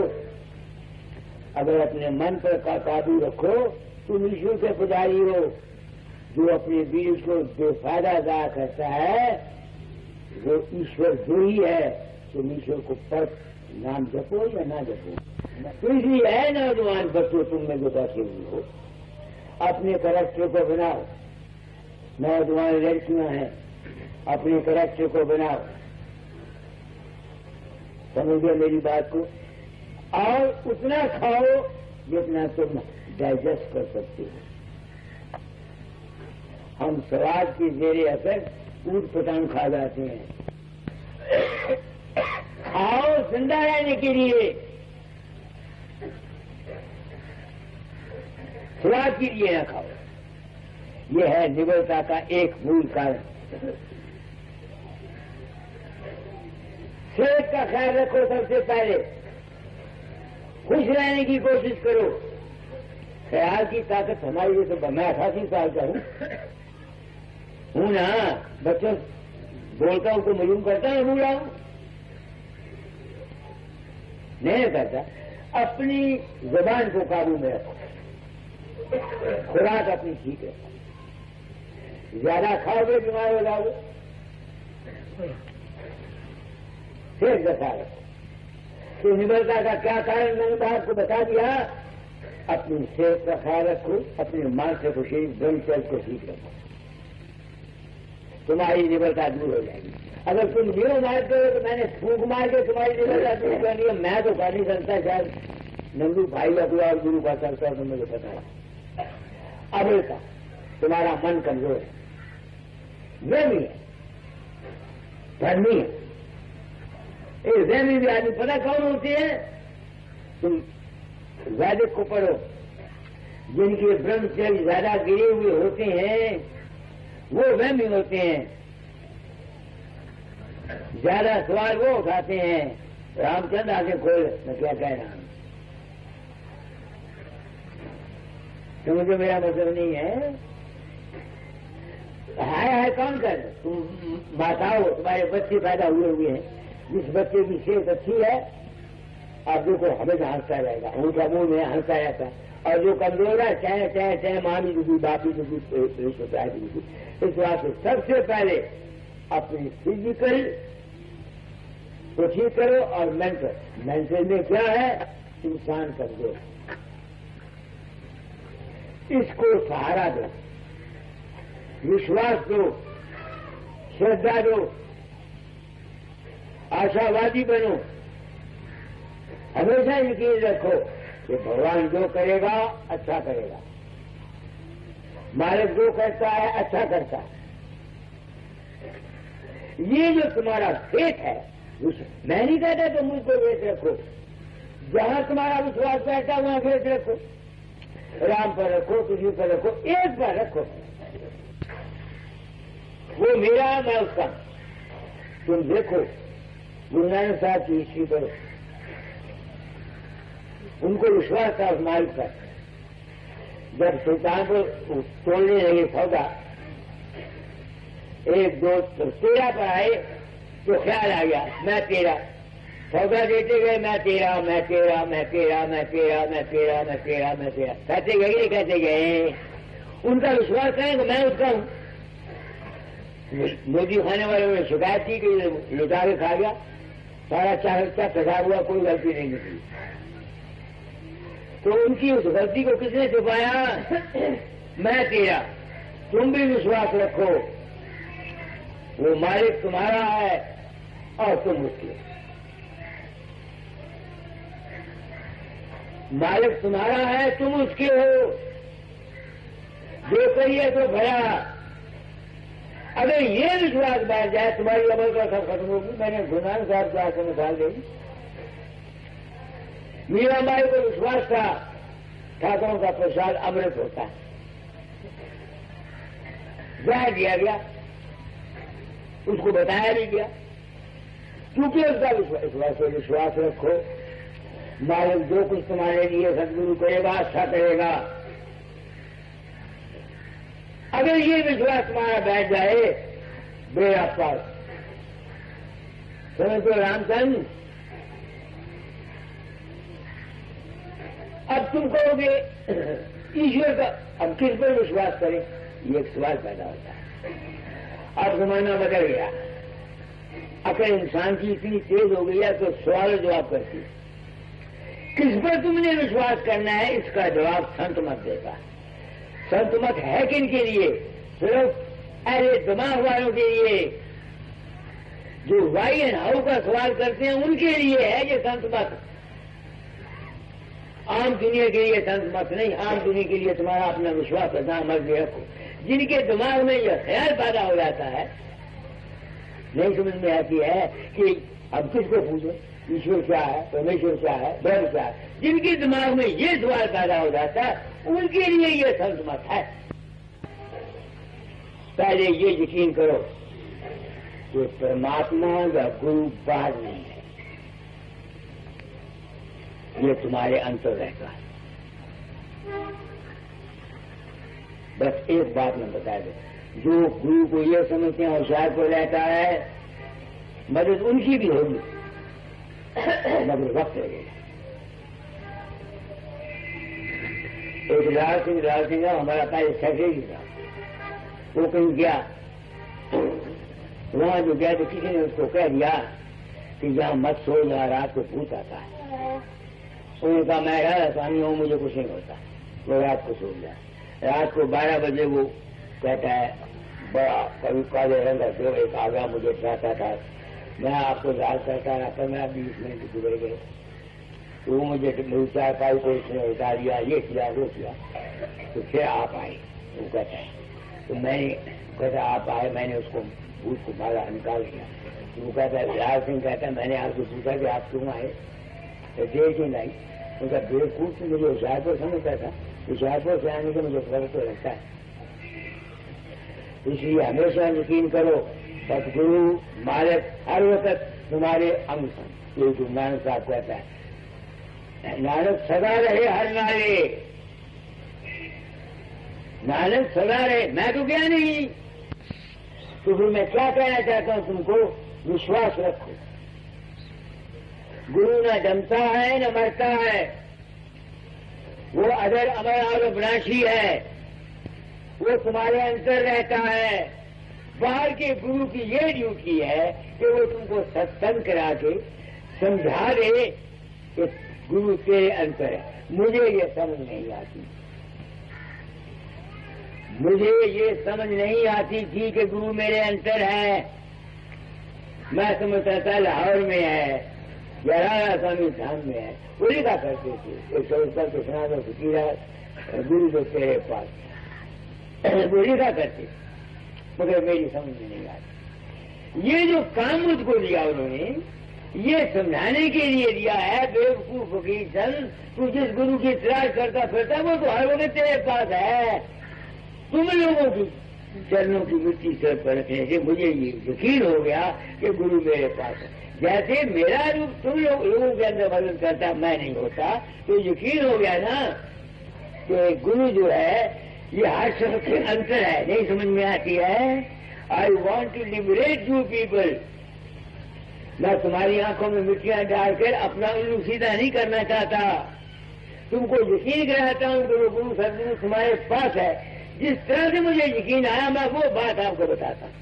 अगर अपने मन पर काबू रखो, तुम ईश्वर के पुजारी हो। जो अपने बीज को बेफायदा जाया करता है वो ईश्वर जो ही है। तुम ईश्वर को पर नाम जपो या ना जपो, तो इसलिए है नौजवान बच्चों तुम में जो बैठे हुए हो, अपने कैरेक्टर को बनाओ। नौजवान लड़कियां हैं, अपने कैरेक्टर को बनाओ। समझ गए मेरी बात को? और उतना खाओ जितना तुम डाइजेस्ट कर सकते हो। हम स्वाद के जेरे असर ऊट पटांग खा जाते हैं। खाओ जिंदा रहने के लिए, स्वाद के लिए न खाओ। यह है निबलता का एक मूल कारण। सेहत का ख्याल रखो। सबसे पहले खुश रहने की कोशिश करो। ख्याल की ताकत हमारी लिए तो मैं 88 साल का हूं ना। बच्चों बोलता हूं को मजूम करता है, बूढ़ा हूं नहीं करता। अपनी जुबान को काबू में रखो, खुराक अपनी ठीक रखो। ज्यादा खाओगे बीमार हो जाओगे। सेहत का ख्याल रखो। तो निबलता का क्या कारण मैंने आपको बता दिया। अपनी सेहत का ख्याल रखो, अपने मानसिक को शरीर ब्रह्मचर्य को ठीक रखो, तुम्हारी निबलता दूर हो जाएगी। अगर तुम जीरो मारते हो तो मैंने फूक मार के तुम्हारी निबलता दूर करनी है। मैं तो कर नहीं सकता, शायद नंदू भाई का कोई और गुरु का सकता तो मुझे पता है। अब का तुम्हारा मन कमजोर है, वहमी है, धर्मी है। एक वहमी भी आदमी पता कौन होती है? तुम वैदिक को पढ़ो, जिनके ब्रह्मचर्य ज्यादा गिरे हुए होते हैं वो वहमी होते हैं। ज्यादा सवाल वो उठाते हैं। रामचंद्र आके खोल, मैं क्या कह रहा हूं, तो मुझे मेरा मतलब नहीं है। हाय कौन कर? तुम माता हो, तुम्हारे बच्चे पैदा हुए हैं, जिस बच्चे की सेहत अच्छी है आप देखो हमेशा हंसता रहेगा, उनका मुंह में हंसता रहता है, और जो कमजोर है चाहे चाहे चाहे मामी दुखी बापी दुखी सोसाइटी दुखी। इस बात से सबसे पहले अपनी फिजिकल को ठीक करो और मेंटल में क्या है? इंसान कमजोर, इसको सहारा दो, विश्वास दो, श्रद्धा दो, आशावादी बनो, हमेशा यकीन रखो कि भगवान जो करेगा अच्छा करेगा, मालिक जो करता है अच्छा करता है। ये जो तुम्हारा फेथ है, मैं नहीं कहता तुम मुझको फेथ रखो, जहां तुम्हारा विश्वास बैठा वहां फेथ रखो, राम पर रखो, किसी पर रखो, एक पर रखो, वो मेरा मैं उसका। तुम देखो गुरु नानक साहब की हिस्ट्री करो, उनको विश्वास था उस मालिक पर। जब सुल्तानपुर तोड़ने लगे सौदा, एक दो तो 13 पर आए तो ख्याल आ गया मैं तेरा, सौदा देते गए मैं तेरा, मैं तेरा, मैं तेरा, मैं तेरा, मैं तेरा, मैं तेरा, मैं तेरा, कहते गए। उनका विश्वास करें तो मैं उसका हूं। मोदी खाने वाले ने शिकायत की कि लुटा के खा गया, सारा चाहता सजा हुआ, कोई गलती नहीं निकली। तो उनकी उस गलती को किसने छुपाया? मैं तेरा। तुम भी विश्वास रखो, वो मालिक तुम्हारा है और तुम उसके। मालिक तुम्हारा है, तुम उसके हो। जो करिए तो भया। अगर ये विश्वास बैठ जाए तुम्हारी अमल का सब खत्म होगी। मैंने गुरु नानक साहब को आपको मिसाल दी। मीराबाई को विश्वास था ठाकुरों का प्रसाद अमृत होता है, जहाँ दिया गया, उसको बताया भी गया। क्योंकि उसका विश्वास रखो, मालिक जो कुछ तुम्हारे लिए सदगुरु करेगा अच्छा करेगा। अगर ये विश्वास तुम्हारा बैठ जाए बेड़ा पार, समझ तो रामचंद्र। अब तुम कहोगे ईश्वर का अब किस पर विश्वास करें? ये एक सवाल पैदा होता है। अब जमाना बदल गया, अकल इंसान की इतनी तेज हो गई है तो सवाल जवाब करती है। किस पर तुमने विश्वास करना है, इसका जवाब संत मत देगा। संत मत है किन के लिए? सिर्फ ऐसे दिमाग वालों के लिए जो वाई एंड हाउ का सवाल करते हैं, उनके लिए है ये संत मत। आम दुनिया के लिए संत मत नहीं। आम दुनिया के लिए तुम्हारा अपना विश्वास रखना मर्जी रखो। जिनके दिमाग में यह ख्याल पैदा हो जाता है, नहीं समझ में आती है कि अब किसको पूछो, ईश्वर क्या है, परमेश्वर क्या है, ब्रह्म क्या है, जिनके दिमाग में ये सवाल पैदा हो जाता है, उनके लिए ये संत मत है। पहले ये यकीन करो कि परमात्मा या गुरु बाहर नहीं है, ये तुम्हारे अंतर रहता है। बस एक बात मैं बता दूं, जो गुरु को ये समझते हैं होशियार को रहता है, मदद उनकी भी होगी मगर वक्त लगेगा। एक लाल सिंह हमारा पहले सेक्रेटरी था, वो कहीं गया, वहां जो गया तो किसी ने उसको कह दिया कि यहाँ मत सो, यहाँ रात को भूत आता है। उन्होंने कहा मैं राधा स्वामी हूँ, मुझे कुछ नहीं होता। वो रात को सो गया। रात को 12 बजे वो कहता है, बड़ा कभी काले रंग का एक आ गया, मुझे चाहता था, मैं आपको याद करता रहा था, मैं 20 मिनट गुजर गए। तो वो मुझे चार पाई को उसने उतार दिया, ये किया वो किया। तो फिर आप आए, वो कहता है। तो मैंने कहता आप आए, मैंने उसको भूत को बाहर निकाल दिया। तो वो कहता है, लाल सिंह कहता है मैंने आपको पूछा कि आप क्यों आए, तो देख ही नहीं। उनका बेवकूफ से मुझे होशियारपुर समझता था, होशियारपुर से आने का मुझे फर्क तो लगता है। इसलिए हमेशा यकीन करो सतगुरु मालिक हर वक्त तुम्हारे अंग संग। ये गुरु नानक साहब कहता है, नानक सदा रहे हर नाले, नानक सदा रहे। मैं तो क्या नहीं, तो फिर मैं क्या कहना चाहता हूं तुमको, विश्वास रखो। गुरु न जमता है न मरता है, वो अदर अमर और अविनाशी है, वो तुम्हारे अंदर रहता है। बाहर के गुरु की ये ड्यूटी है कि वो तुमको सत्संग करा के समझा दे कि गुरु तेरे अंतर है। मुझे ये समझ नहीं आती, मुझे ये समझ नहीं आती थी कि गुरु मेरे अंतर है। मैं समझता था लाहौर में है या राणा स्वामी धाम में है, वो लिखा करते थे। एक सौ तो सनातन फकीर गुरु जो तेरे पास, वो लिखा करते, मगर मेरी समझ में नहीं आती। ये जो काम मुझको दिया उन्होंने, ये समझाने के लिए दिया है, बेवकूफ फकीर सन, तू जिस गुरु की तलाश करता फिरता वो तो हर वक्त तेरे पास है। तुम लोगों की चरणों की मिट्टी सर पर रखने से मुझे ये यकीन हो गया कि गुरु मेरे पास है। जैसे मेरा रूप तुम लोगों के अंदर मदद करता, मैं नहीं होता, तो यकीन हो गया ना कि गुरु जो है ये हर शख्स के अंतर है। नहीं समझ में आती है? I want to liberate you people. मैं तुम्हारी आंखों में मिट्टियां डालकर अपना उल्लू सीधा नहीं करना चाहता, तुमको यकीन कराता हूं कि वो गुरु सदगुरु तुम्हारे पास है। जिस तरह से मुझे यकीन आया मैं वो बात आपको बताता हूं।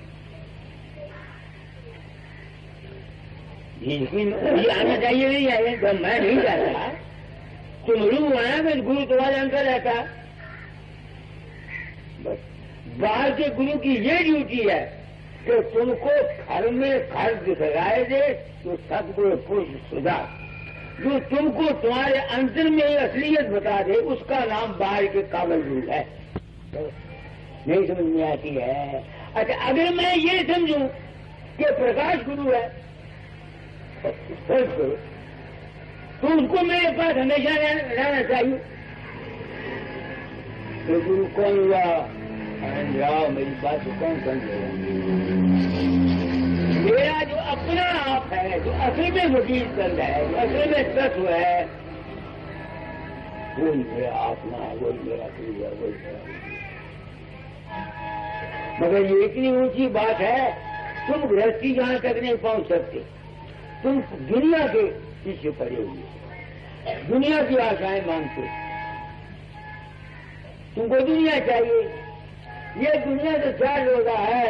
यकीन ये आना चाहिए नहीं आए तो मैं नहीं चाहता, तुम रूह आना फिर गुरु तुम्हारे अंदर रहता। बस बाहर के गुरु की ये ड्यूटी है कि तुमको घर में घर दिखलाए दे तो सदगुरु पुरुष सुधा, जो तुमको तुम्हारे अंदर में असलियत बता दे, उसका नाम बाहर के काबल गुरु है। नहीं समझ में आती है? अच्छा, अगर मैं ये समझूं कि प्रकाश गुरु है तो उसको मेरे पास हमेशा रहना चाहिए। तो गुरु कौन हुआ? जाओ मेरी बात को कौन समझेगा? मेरा जो अपना आप है, जो असल में वकील चंद है, जो असल में तत्व है, वही मेरा आत्मा है, वही मेरा गुरु है, वही मेरा। मगर ये इतनी ऊंची बात है, तुम गृहस्थी जहां तक नहीं पहुंच सकते, तुम दुनिया के पीछे पड़े हुए, दुनिया की आशाएं मांगते, तुमको दुनिया चाहिए। ये दुनिया तो 4 रोजा है,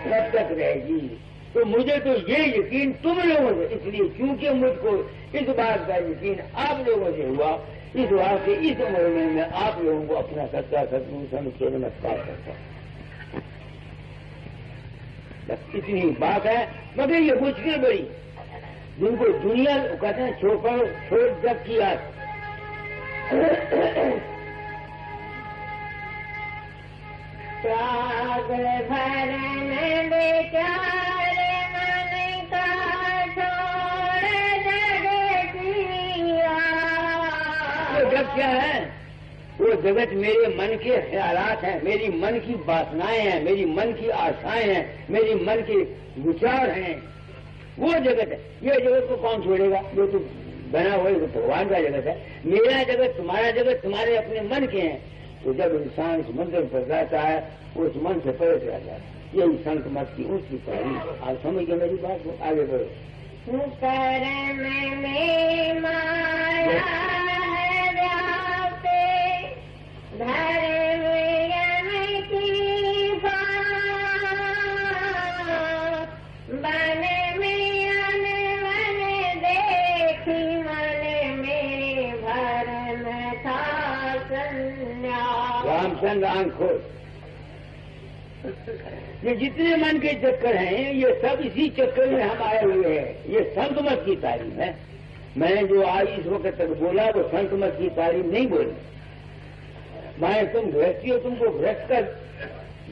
कब तक रहेगी? तो मुझे तो ये यकीन तुम लोगों से, इसलिए क्योंकि मुझको इस बात का यकीन आप लोगों से हुआ, इस बात से इस उम्र में मैं आप लोगों को अपना सच्चा सदगुरु समझ के नमस्कार करता हूं। बस इतनी बात है। मगर ये मुश्किल बड़ी, जिनको दुनिया कहते हैं छोड़ जब की आस, पागल भरन बेचारे मन का छोड़ जगतिया। वो जग क्या है? वो जगत मेरे मन के ख्यालात हैं, मेरी मन की वासनाएं हैं, मेरी मन की आशाएं हैं, मेरी मन के विचार हैं, वो जगत है। ये जगत को कौन छोड़ेगा? ये तो बना हुआ तो भगवान का जगत है। मेरा जगत, तुम्हारा जगत, तुम्हारे अपने मन के हैं। तो जब इंसान इस मंदिर पर जाता है, उस मन से परे जाता है। यही संत मत की ऊंची तारीफ। आप समझ गए मेरी बात को? आगे बढ़ो। कर्म में माया है व्याप्ते, धर्म यम की बात, बन में अनवन देखी मन में भरम था संन्यास। रामचंद्र आंख खोल। ये जितने मन के चक्कर हैं, ये सब इसी चक्कर में हम आए हुए हैं। ये संत मत की तारीफ है। मैंने जो आज इस वक्त तक बोला वो संत मत की तारीफ नहीं बोली। मैं तुम गृहस्थी हो, तुमको गृहस्थ कर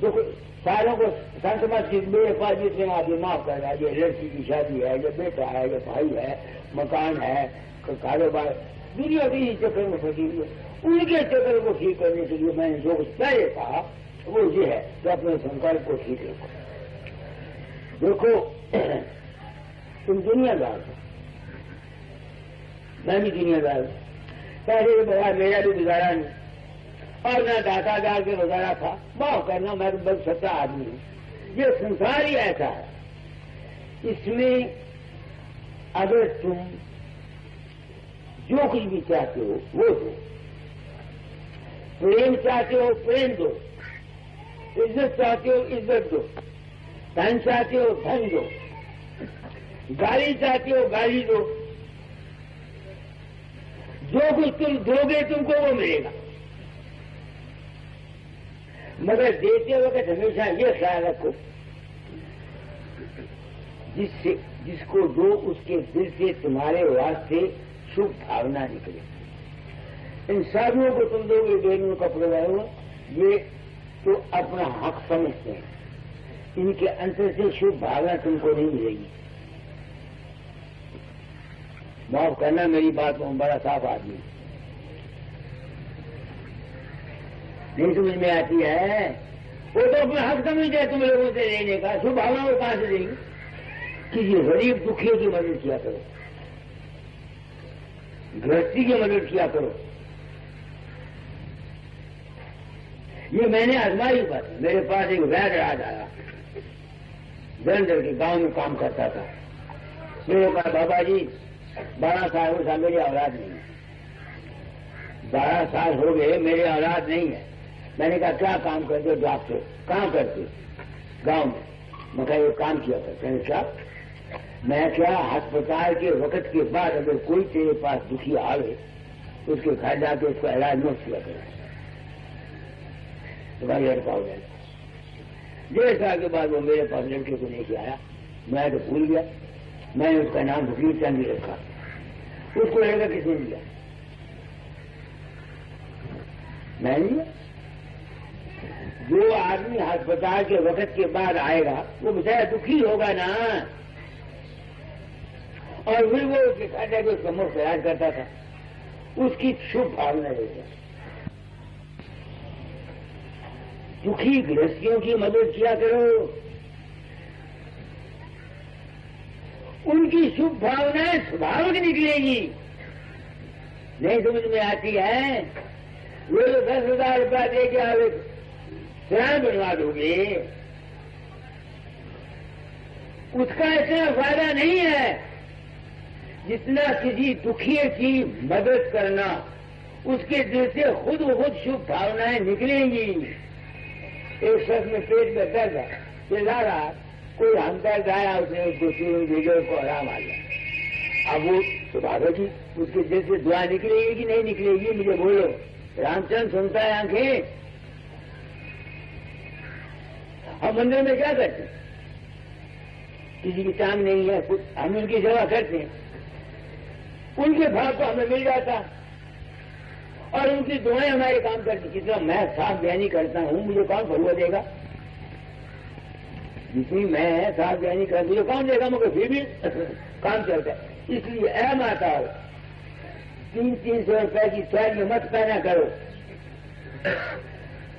दुख सारों को संत मत की, मेरे पास जितने आदमी माफ कर रहा है, ये लड़की की शादी है, ये बेटा है, ये भाई है, मकान है, कारोबार, दुनिया भी इस चक्कर में फंसी हुई है। उनके चक्कर को ठीक करने के लिए मैंने जो कुछ पहले कहा वो ये है कि अपने संकल्प को ठीक रखो। देखो, तुम दुनियादार हो, मैं भी दुनियादार हूं। पहले बाबा मेरा भी गुजारा नहीं, और न दातादार के गुजारा था। माफ करना, मैं तो बस सच्चा आदमी हूं। ये संसार ही ऐसा है, इसमें अगर तुम जो कुछ भी चाहते हो वो दो, प्रेम चाहते हो प्रेम दो, इज्जत चाहते हो इज्जत दो, धन चाहते हो धन दो, गाली चाहते हो गाली दो, जो कुछ तुम दोगे तुमको वो मिलेगा। मगर देते वक्त हमेशा ये ख्याल रखो, जिसको दो उसके दिल से तुम्हारे वास्ते शुभ भावना निकले। इन साधुओं को तुम दोगे बेनों कपड़े वालों, ये तो अपना हक समझते हैं, इनके अंतर से शुभ भावना तुमको नहीं मिलेगी। माफ करना मेरी बात में, बड़ा साफ आदमी नहीं समझ में आती है, वो तो अपना हक समझते हैं तुम लोगों से लेने का, शुभ भावना वो कहां से देंगे? किसी गरीब दुखियों की मदद किया करो, गृहस्थी की मदद किया करो। ये मैंने आजमाई बात। मेरे पास एक वैद्य राज आया, जलंधर के गांव में काम करता था। मेरे कहा बाबा जी 12 साल हो मेरी औलाद नहीं है, 12 साल हो गए मेरी औलाद नहीं है। मैंने कहा क्या काम करते हो डॉक्टर? कहाँ करते? गांव में। मैं कहा ये काम किया करते हैं क्या? मैं क्या अस्पताल के वक्त के बाद अगर कोई तेरे पास दुखी आवे तो उसके घर जाके उसको इलाज न किया करे, तुम्हारी लड़का हो जाए। 1.5 साल के बाद वो मेरे पास लड़के को लेके आया, मैं तो भूल गया, मैंने उसका नाम फकीर चंद रखा। उसको लड़का किसने दिया? मैंने दिया। जो आदमी अस्पताल के वक्त के बाद आएगा वो बेचारा दुखी होगा ना, और फिर वो उसके घर जाकर उसका मुफ्त इलाज करता था, उसकी शुभ भावना देगा। दुखी गृहस्थियों की मदद किया करो, उनकी शुभ भावनाएं स्वाभाविक निकलेगी। नहीं समझ में आती है? वो तो 10,000 रुपया दे के आवे श्राइन बनवा दोगे, उसका इतना फायदा नहीं है जितना किसी दुखी की मदद करना। उसके दिल से खुद शुभ भावनाएं निकलेंगी। एक शख्स में पेट में दर्द है, चिल्ला रहा, कोई हमदर्द आया, उसने उसको चूर्ण भेजा, उसको आराम आ गया। अब वो स्वाभाविक ही उसके दिल से दुआ निकलेगी कि नहीं निकलेगी? मुझे बोलो। रामचंद्र सुनता है आंखें। हम मंदिर में क्या करते हैं? किसी की टांग नहीं है, कुछ हम उनकी सेवा करते हैं, उनके भाव को हमें मिल जाता और उनकी दुआएं हमारे काम करती। कितना मैं साफ बयानी करता हूं, मुझे कौन फलुआ देगा? जितनी मैं साफ बयानी करता मुझे कौन देगा? मगर फिर भी काम चलता है। इसलिए ऐ माता 300-300 रुपए की साड़ी मत पहना करो,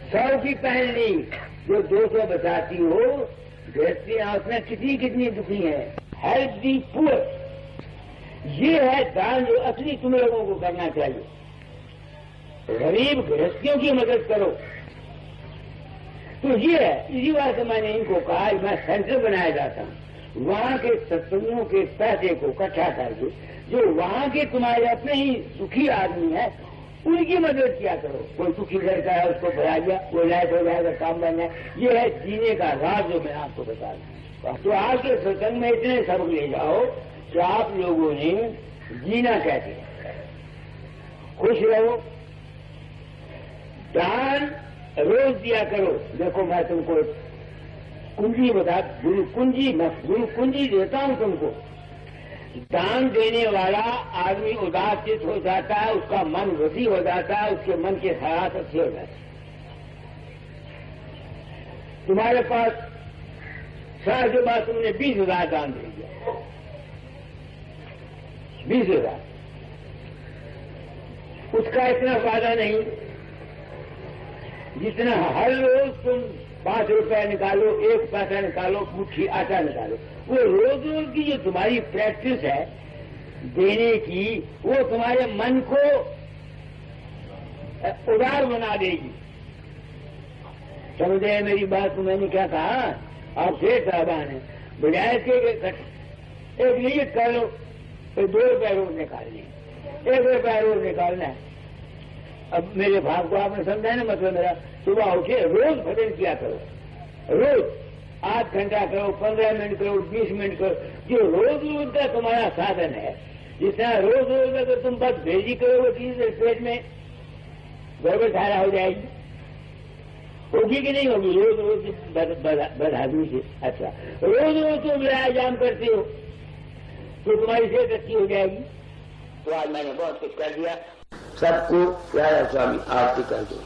100 की पहन ली, जो 200 बचाती हो। गृहस्थियां उसमें कितनी दुखी है। हेल्प दी पुअर, ये है दान जो असली तुम लोगों को करना चाहिए। गरीब गृहस्थियों की मदद करो। तो ये है, इसी बात से मैंने इनको कहा मैं सेंटर बनाया जाता हूं, वहां के सत्संगों के पैसे को इकट्ठा करके जो वहां के तुम्हारे अपने ही सुखी आदमी है उनकी मदद किया करो। कोई सुखी लड़का है उसको बढ़ा दिया, वो लायक हो जाएगा, काम बन जाए। ये है जीने का राज जो मैं आपको बता दूं। तो आज के सत्संग में इतने सबक ले जाओ कि आप लोगों ने जीना कैसे, खुश रहो, दान रोज दिया करो। देखो मैं तुमको कुंजी बता, गुरु कुंजी देता हूं तुमको। दान देने वाला आदमी उदासीन हो जाता है, उसका मन वसी हो जाता है, उसके मन के ख्याल अच्छे हो जाते हैं। तुम्हारे पास साल के बाद तुमने 20,000 दान दे दिया, 20,000, उसका इतना फायदा नहीं जितना हर रोज तुम 5 रुपए निकालो, 1 पैसा निकालो, मुट्ठी आटा निकालो। वो रोज रोज की जो तुम्हारी प्रैक्टिस है देने की, वो तुम्हारे मन को उदार बना देगी। समझे मेरी बात को? मैंने क्या कहा? आप सेठ साहबान है, बजाय के एक नियत कर लो, फिर 2 रुपये रोज निकालने, 1 रुपया रोज निकालना है। अब मेरे भाग को आपने समझा ना, मतलब मेरा सुबह उठे रोज भजन किया करो, रोज 8 घंटा करो, 15 मिनट करो, 20 मिनट करो, जो रोज रोज का तुम्हारा साधन है। जिस तरह रोज रोज का तो तुम बस भेजी करोगे चीज पेट में, गड़बड़ धारा हो जाएगी, होगी कि नहीं होगी? रोज रोज बदहादुरी से। अच्छा, रोज रोज तुम व्यायाम करते हो तो तुम्हारी सेहत अच्छी हो जाएगी। तो आज मैंने बहुत कुछ कर दिया। सबको प्यारा स्वामी आरती कर दो।